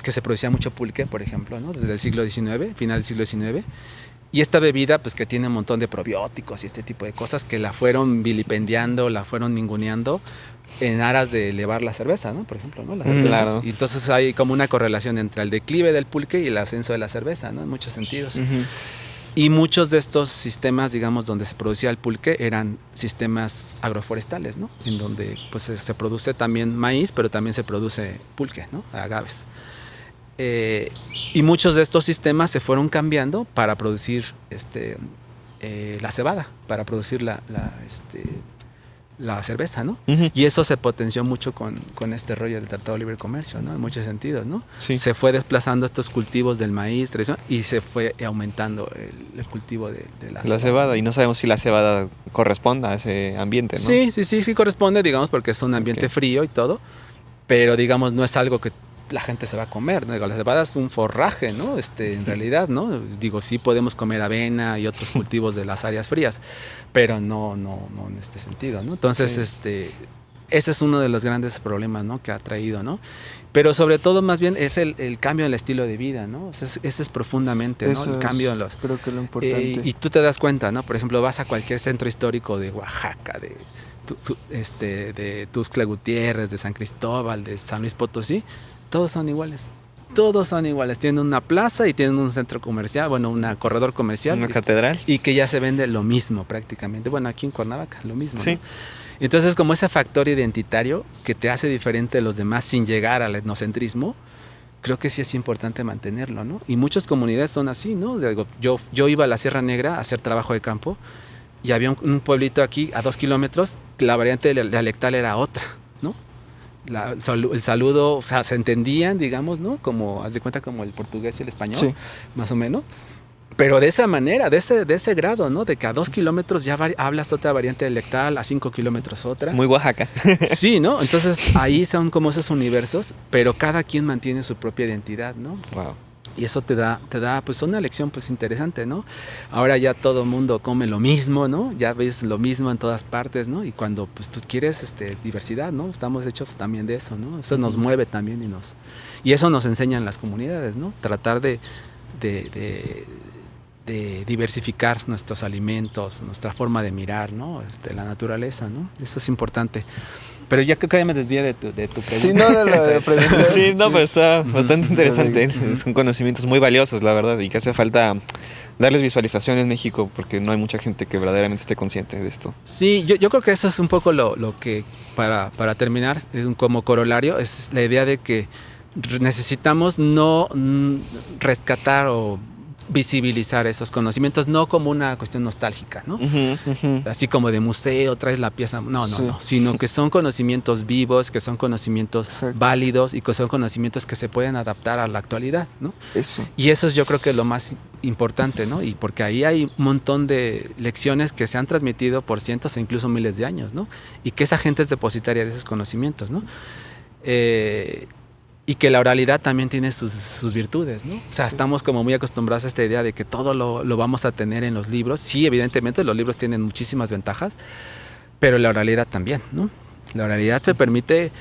que se producía mucho pulque, por ejemplo, ¿no? Desde el siglo XIX, final del siglo XIX, y esta bebida, pues que tiene un montón de probióticos y este tipo de cosas que la fueron vilipendiando, la fueron ninguneando en aras de elevar la cerveza, ¿no? Por ejemplo, ¿no? Claro. Y entonces hay como una correlación entre el declive del pulque y el ascenso de la cerveza, ¿no? En muchos sentidos. Y muchos de estos sistemas, digamos, donde se producía el pulque eran sistemas agroforestales, ¿no? En donde pues se produce también maíz, pero también se produce pulque, ¿no? Agaves. Y muchos de estos sistemas se fueron cambiando para producir la cebada, para producir la cerveza, ¿no? Y eso se potenció mucho con este rollo del Tratado de Libre Comercio, ¿no? En muchos sentidos, ¿no? Sí. Se fue desplazando estos cultivos del maíz tradicional y se fue aumentando el cultivo de la cebada. Y no sabemos si la cebada corresponda a ese ambiente, ¿no? Sí corresponde, digamos, porque es un ambiente frío y todo, pero digamos no es algo que la gente se va a comer, ¿no? La cebada es un forraje, ¿no? En realidad, ¿no? Digo, sí podemos comer avena y otros cultivos de las áreas frías, pero no en este sentido, ¿no? Entonces, ese es uno de los grandes problemas, ¿no? Que ha traído, ¿no? Pero sobre todo, más bien, es el cambio en el estilo de vida, ¿no? O sea, ese es profundamente, ¿no? El cambio en los... Creo que lo importante. Y tú te das cuenta, ¿no? Por ejemplo, vas a cualquier centro histórico de Oaxaca, de Tuxtla Gutiérrez, de San Cristóbal, de San Luis Potosí, todos son iguales. Todos son iguales. Tienen una plaza y tienen un centro comercial, bueno, un corredor comercial. Una catedral. Y que ya se vende lo mismo prácticamente. Bueno, aquí en Cuernavaca, lo mismo. Sí. ¿No? Entonces, como ese factor identitario que te hace diferente de los demás sin llegar al etnocentrismo, creo que sí es importante mantenerlo, ¿no? Y muchas comunidades son así, ¿no? Yo iba a la Sierra Negra a hacer trabajo de campo y había un pueblito aquí a 2 kilómetros, la variante dialectal era otra, ¿no? El saludo, o sea, se entendían, digamos, ¿no? Como, haz de cuenta, como el portugués y el español, sí, más o menos. Pero de esa manera, de ese grado, ¿no? De que a 2 kilómetros ya hablas otra variante dialectal, a 5 kilómetros otra. Muy Oaxaca. Sí, ¿no? Entonces ahí son como esos universos, pero cada quien mantiene su propia identidad, ¿no? Wow. Y eso te da pues una lección pues interesante, ¿no? Ahora ya todo el mundo come lo mismo, ¿no? Ya ves lo mismo en todas partes, ¿no? Y cuando pues tú quieres diversidad, ¿no? Estamos hechos también de eso, ¿no? Eso nos mueve también y eso nos enseñan las comunidades, ¿no? Tratar de diversificar nuestros alimentos, nuestra forma de mirar, ¿no? La naturaleza, ¿no? Eso es importante. Pero ya creo que ya me desvié de tu pregunta. Sí, no, de la pregunta. Sí, no, pero está bastante interesante. Son conocimientos muy valiosos, la verdad, y que hace falta darles visualización en México, porque no hay mucha gente que verdaderamente esté consciente de esto. Sí, yo creo que eso es un poco lo que, para terminar, como corolario, es la idea de que necesitamos no rescatar o visibilizar esos conocimientos, no como una cuestión nostálgica, ¿no? Así como de museo, traes la pieza, no, sino que son conocimientos vivos, que son conocimientos válidos y que son conocimientos que se pueden adaptar a la actualidad, ¿no? Eso. Y eso es, yo creo que lo más importante, ¿no? Y porque ahí hay un montón de lecciones que se han transmitido por cientos e incluso miles de años, ¿no? Y que esa gente es depositaria de esos conocimientos, ¿no? Y que la oralidad también tiene sus virtudes, ¿no? O sea, estamos como muy acostumbrados a esta idea de que todo lo vamos a tener en los libros. Sí, evidentemente los libros tienen muchísimas ventajas, pero la oralidad también, ¿no? La oralidad te permite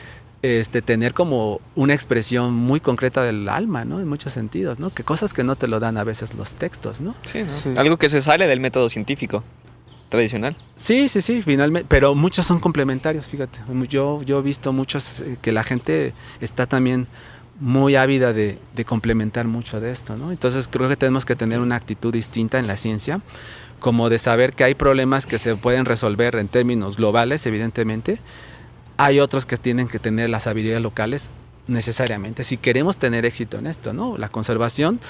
tener como una expresión muy concreta del alma, ¿no? En muchos sentidos, ¿no? Que cosas que no te lo dan a veces los textos, ¿no? Sí, ¿no? Sí. Algo que se sale del método científico tradicional. Sí, finalmente, pero muchos son complementarios, fíjate. Yo he visto muchos que la gente está también muy ávida de complementar mucho de esto, ¿no? Entonces creo que tenemos que tener una actitud distinta en la ciencia, como de saber que hay problemas que se pueden resolver en términos globales, evidentemente. Hay otros que tienen que tener las habilidades locales necesariamente, si queremos tener éxito en esto, ¿no? La conservación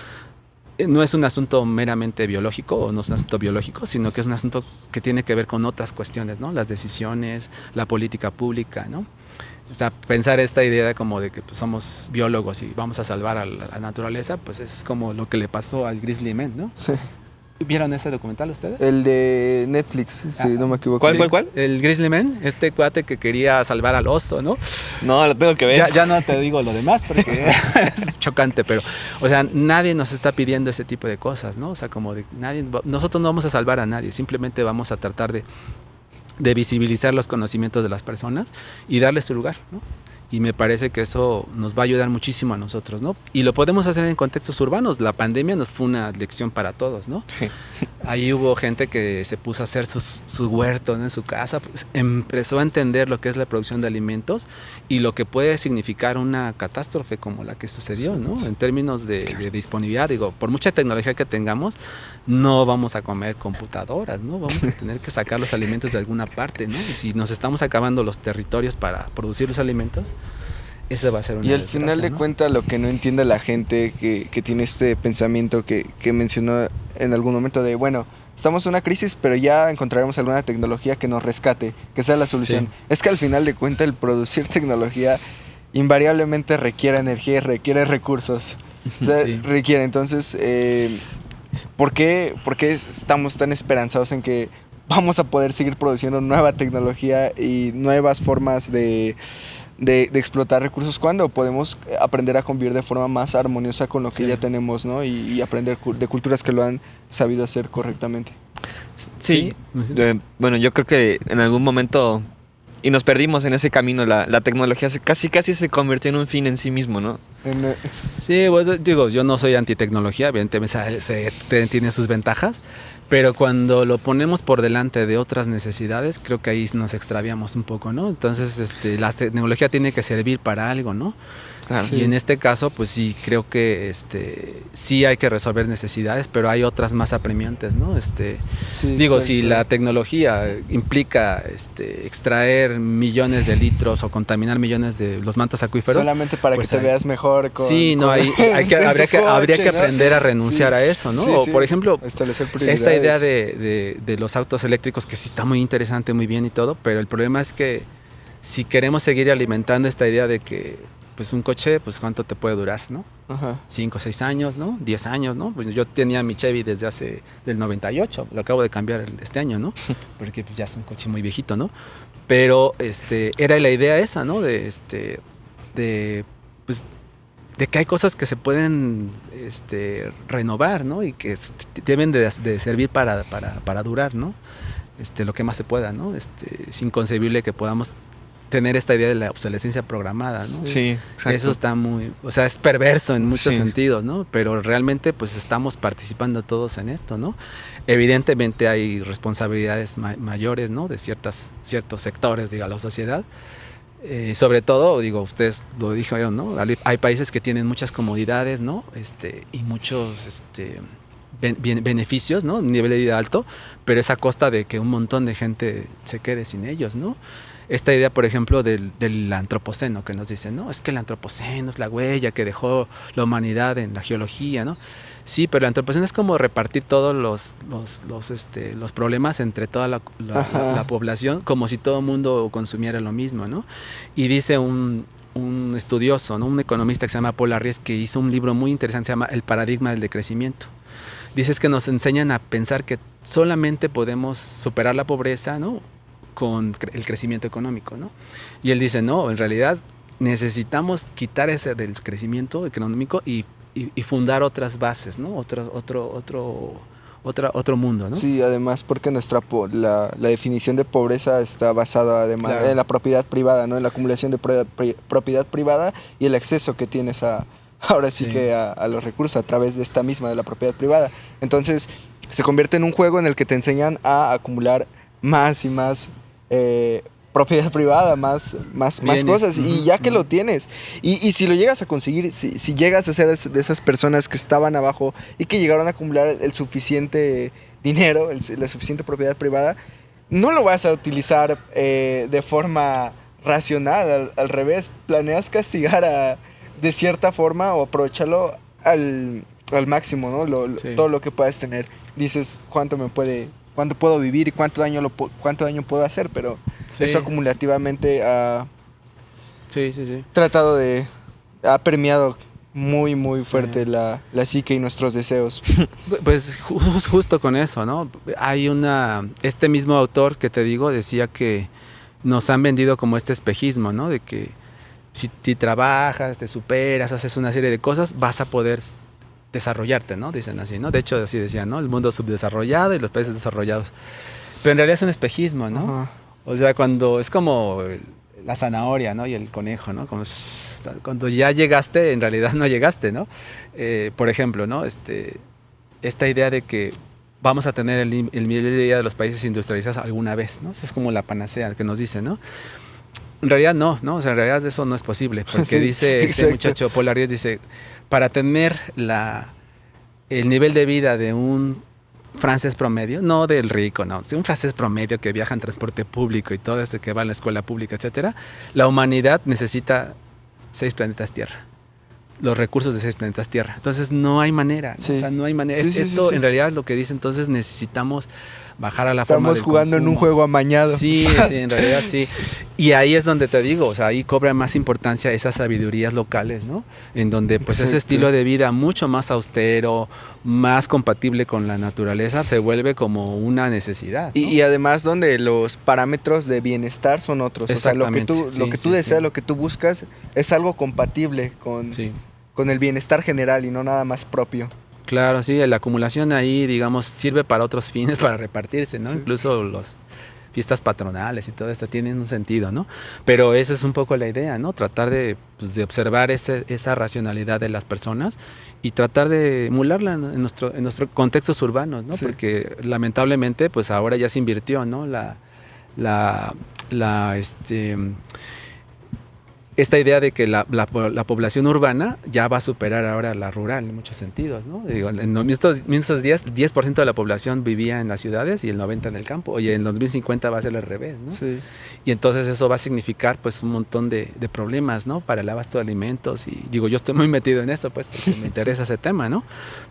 no es un asunto meramente biológico o no es un asunto biológico, sino que es un asunto que tiene que ver con otras cuestiones, ¿no? Las decisiones, la política pública, ¿no? O sea, pensar esta idea como de que pues, somos biólogos y vamos a salvar a la naturaleza, pues es como lo que le pasó al Grizzly Man, ¿no? Sí. ¿Vieron ese documental ustedes? El de Netflix, si no me equivoco. ¿Cuál? El Grizzly Man, este cuate que quería salvar al oso, ¿no? No, lo tengo que ver. Ya no te digo lo demás porque es chocante, pero, o sea, nadie nos está pidiendo ese tipo de cosas, ¿no? O sea, como de nosotros no vamos a salvar a nadie, simplemente vamos a tratar de visibilizar los conocimientos de las personas y darles su lugar, ¿no? Y me parece que eso nos va a ayudar muchísimo a nosotros, ¿no? Y lo podemos hacer en contextos urbanos. La pandemia nos fue una lección para todos, ¿no? Sí. Ahí hubo gente que se puso a hacer su huerto, ¿no? En su casa, pues, empezó a entender lo que es la producción de alimentos y lo que puede significar una catástrofe como la que sucedió, ¿no? En términos de disponibilidad, digo, por mucha tecnología que tengamos, no vamos a comer computadoras, ¿no? Vamos a tener que sacar los alimentos de alguna parte, ¿no? Y si nos estamos acabando los territorios para producir los alimentos, esa va a ser una y al final de cuentas lo que no entiende la gente que tiene este pensamiento que mencionó en algún momento de, bueno, estamos en una crisis, pero ya encontraremos alguna tecnología que nos rescate, que sea la solución. Sí. Es que al final de cuentas el producir tecnología invariablemente requiere energía y requiere recursos. O sea, requiere. Entonces, ¿por qué estamos tan esperanzados en que vamos a poder seguir produciendo nueva tecnología y nuevas formas de explotar recursos cuando podemos aprender a convivir de forma más armoniosa con lo que ya tenemos, ¿no? Y aprender de culturas que lo han sabido hacer correctamente? Sí. Bueno, yo creo que en algún momento y nos perdimos en ese camino. La tecnología casi se convirtió en un fin en sí mismo, ¿no? Sí, pues digo, yo no soy antitecnología, evidentemente tiene sus ventajas, Pero cuando lo ponemos por delante de otras necesidades, creo que ahí nos extraviamos un poco, ¿no? Entonces, la tecnología tiene que servir para algo, ¿no? Claro. Y en este caso, pues sí, creo que sí hay que resolver necesidades, pero hay otras más apremiantes, ¿no? Si la tecnología implica extraer millones de litros o contaminar millones de los mantos acuíferos. Solamente para pues que te veas mejor con. Sí, no, habría que aprender a renunciar a eso, ¿no? O por ejemplo, esta idea de los autos eléctricos, que sí está muy interesante, muy bien y todo, pero el problema es que si queremos seguir alimentando esta idea de que pues un coche, pues cuánto te puede durar, ¿no? Ajá. 5 o 6 años, ¿no? 10 años, ¿no? Pues yo tenía mi Chevy desde del 98, lo acabo de cambiar este año, ¿no? Porque pues, ya es un coche muy viejito, ¿no? Pero era la idea esa, ¿no? De que hay cosas que se pueden renovar, ¿no? Y que deben de servir para durar, ¿no? Lo que más se pueda, ¿no? Es inconcebible que podamos tener esta idea de la obsolescencia programada, ¿no? Sí, exacto. Eso está es perverso en muchos sentidos, ¿no? Pero realmente pues estamos participando todos en esto, ¿no? Evidentemente hay responsabilidades mayores, ¿no? De ciertos sectores de la sociedad. Sobre todo, ustedes lo dijeron, ¿no? Hay países que tienen muchas comodidades, ¿no? Y muchos beneficios, ¿no? Un nivel de vida alto, pero es a costa de que un montón de gente se quede sin ellos, ¿no? Esta idea, por ejemplo, del antropoceno, que nos dicen, ¿no? Es que el antropoceno es la huella que dejó la humanidad en la geología, ¿no? Sí, pero el antropoceno es como repartir todos los problemas entre toda la población, como si todo el mundo consumiera lo mismo, ¿no? Y dice un estudioso, ¿no? Un economista que se llama Paul Arries, que hizo un libro muy interesante, se llama El paradigma del decrecimiento. Dice que nos enseñan a pensar que solamente podemos superar la pobreza, ¿no? Con el crecimiento económico, ¿no? Y él dice, no, en realidad necesitamos quitar ese del crecimiento económico y fundar otras bases, ¿no? Otro mundo, ¿no? Sí, además porque la definición de pobreza está basada además en la propiedad privada, ¿no? En la acumulación de propiedad privada y el acceso que tienes ahora sí que a los recursos a través de esta misma, de la propiedad privada. Entonces se convierte en un juego en el que te enseñan a acumular más y más propiedad privada, más cosas, y ya que lo tienes, y si lo llegas a conseguir, si llegas a ser de esas personas que estaban abajo y que llegaron a acumular el suficiente dinero, la suficiente propiedad privada, no lo vas a utilizar de forma racional, al revés, planeas castigar de cierta forma o aprovecharlo al máximo, ¿no? Todo lo que puedas tener. Dices, ¿cuánto puedo vivir y cuánto daño puedo hacer? Pero eso acumulativamente ha tratado ha permeado muy, muy fuerte la psique y nuestros deseos. Pues justo con eso, ¿no? Hay este mismo autor que te digo decía que nos han vendido como este espejismo, ¿no? De que si trabajas, te superas, haces una serie de cosas, vas a poder desarrollarte, ¿no? Dicen así, ¿no? De hecho, así decían, ¿no? El mundo subdesarrollado y los países desarrollados. Pero en realidad es un espejismo, ¿no? Uh-huh. O sea, cuando es como la zanahoria, ¿no? Y el conejo, ¿no? Cuando ya llegaste, en realidad no llegaste, ¿no? Por ejemplo, ¿no? Esta idea de que vamos a tener el nivel de vida de los países industrializados alguna vez, ¿no? Esa es como la panacea que nos dicen, ¿no? En realidad no, ¿no? O sea, en realidad eso no es posible, porque dice este muchacho Paul Arries, dice, para tener el nivel de vida de un francés promedio, no del rico, no, un francés promedio que viaja en transporte público y todo que va a la escuela pública, etcétera, la humanidad necesita 6 planetas Tierra, los recursos de 6 planetas Tierra. Entonces no hay manera, ¿no? O sea, no hay manera. Esto en realidad es lo que dice, entonces necesitamos bajar a la forma del Estamos jugando consumo. En un juego amañado. Sí, en realidad sí. Y ahí es donde te digo, o sea, ahí cobra más importancia esas sabidurías locales, ¿no? En donde pues ese estilo de vida mucho más austero, más compatible con la naturaleza, se vuelve como una necesidad, ¿no? Y además donde los parámetros de bienestar son otros. O sea, lo que tú deseas, lo que tú buscas, es algo compatible con el bienestar general y no nada más propio. Claro, sí, la acumulación ahí, digamos, sirve para otros fines, para repartirse, ¿no? Sí. Incluso fiestas patronales y todo esto tienen un sentido, ¿no? Pero esa es un poco la idea, ¿no? Tratar de observar esa racionalidad de las personas y tratar de emularla en nuestros contextos urbanos, ¿no? Sí. Porque lamentablemente, pues ahora ya se invirtió, ¿no? Esta idea de que la población urbana ya va a superar ahora la rural en muchos sentidos, ¿no? Digo, en estos días, 10% de la población vivía en las ciudades y el 90% en el campo. Oye, en 2050 va a ser al revés, ¿no? Sí. Y entonces eso va a significar, pues, un montón de problemas, ¿no? Para el abasto de alimentos. Y digo, yo estoy muy metido en eso, pues, porque me interesa ese tema, ¿no?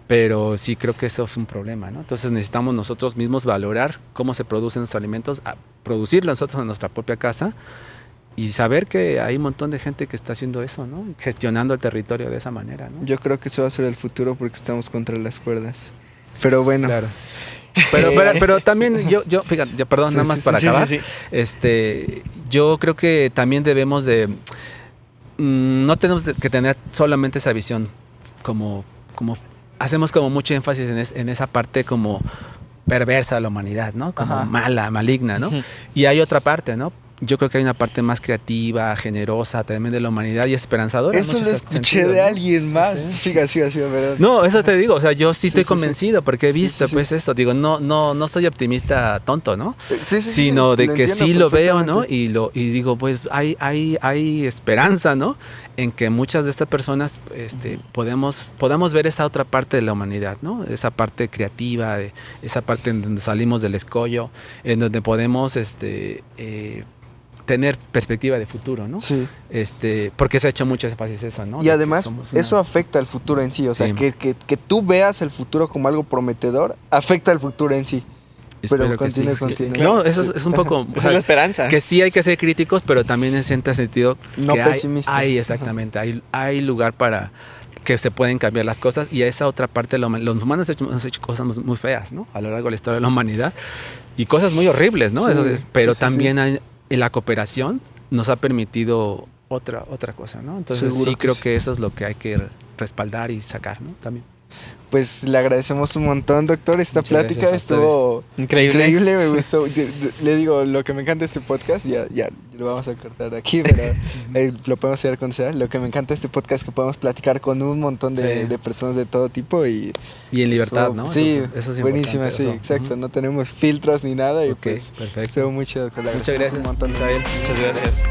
Pero sí creo que eso es un problema, ¿no? Entonces necesitamos nosotros mismos valorar cómo se producen los alimentos, producirlos nosotros en nuestra propia casa, y saber que hay un montón de gente que está haciendo eso, ¿no? Gestionando el territorio de esa manera, ¿no? Yo creo que eso va a ser el futuro porque estamos contra las cuerdas. Pero bueno. Claro. Pero también yo fíjate, perdón, sí, nada más para acabar. Sí. Yo creo que también debemos de no tenemos que tener solamente esa visión como hacemos como mucho énfasis en esa parte como perversa de la humanidad, ¿no? Como mala, maligna, ¿no? Y hay otra parte, ¿no? Yo creo que hay una parte más creativa, generosa, también de la humanidad y esperanzadora. Eso lo escuché de así, ¿no? Siga, ¿verdad? No, eso te digo, o sea, yo sí estoy convencido porque he visto pues esto, digo, no soy optimista tonto, ¿no? Sino de que sí lo veo, ¿no? Y digo, pues hay esperanza, ¿no? En que muchas de estas personas podamos ver esa otra parte de la humanidad, ¿no? Esa parte creativa, esa parte en donde salimos del escollo, en donde podemos tener perspectiva de futuro, ¿no? Sí. Porque se ha hecho mucho énfasis eso, ¿no? Y además, eso afecta al futuro en sí. O sea, que tú veas el futuro como algo prometedor, afecta al futro en sí. Pero continúe. No, eso es un poco... Esa es la esperanza. Que sí hay que ser críticos, pero también en cierto sentido no pesimistas. Exactamente, hay lugar para que se pueden cambiar las cosas, y a esa otra parte los humanos hemos hecho cosas muy feas, ¿no? A lo largo de la historia de la humanidad, y cosas muy horribles, ¿no? Pero también hay... La cooperación nos ha permitido otra cosa, ¿no? Entonces sí creo que eso es lo que hay que respaldar y sacar, ¿no? También. Pues le agradecemos un montón, doctor. Esta plática estuvo increíble, me gustó. Le digo, lo que me encanta de este podcast, ya lo vamos a cortar de aquí, pero lo podemos hacer con sea. Lo que me encanta de este podcast es que podemos platicar con un montón de personas de todo tipo y en libertad, ¿no? Sí, eso es buenísima, sí, exacto. No tenemos filtros ni nada y pues perfecto. Estuvo muy chido, doctor. Muchas gracias, un montón. Muchas gracias.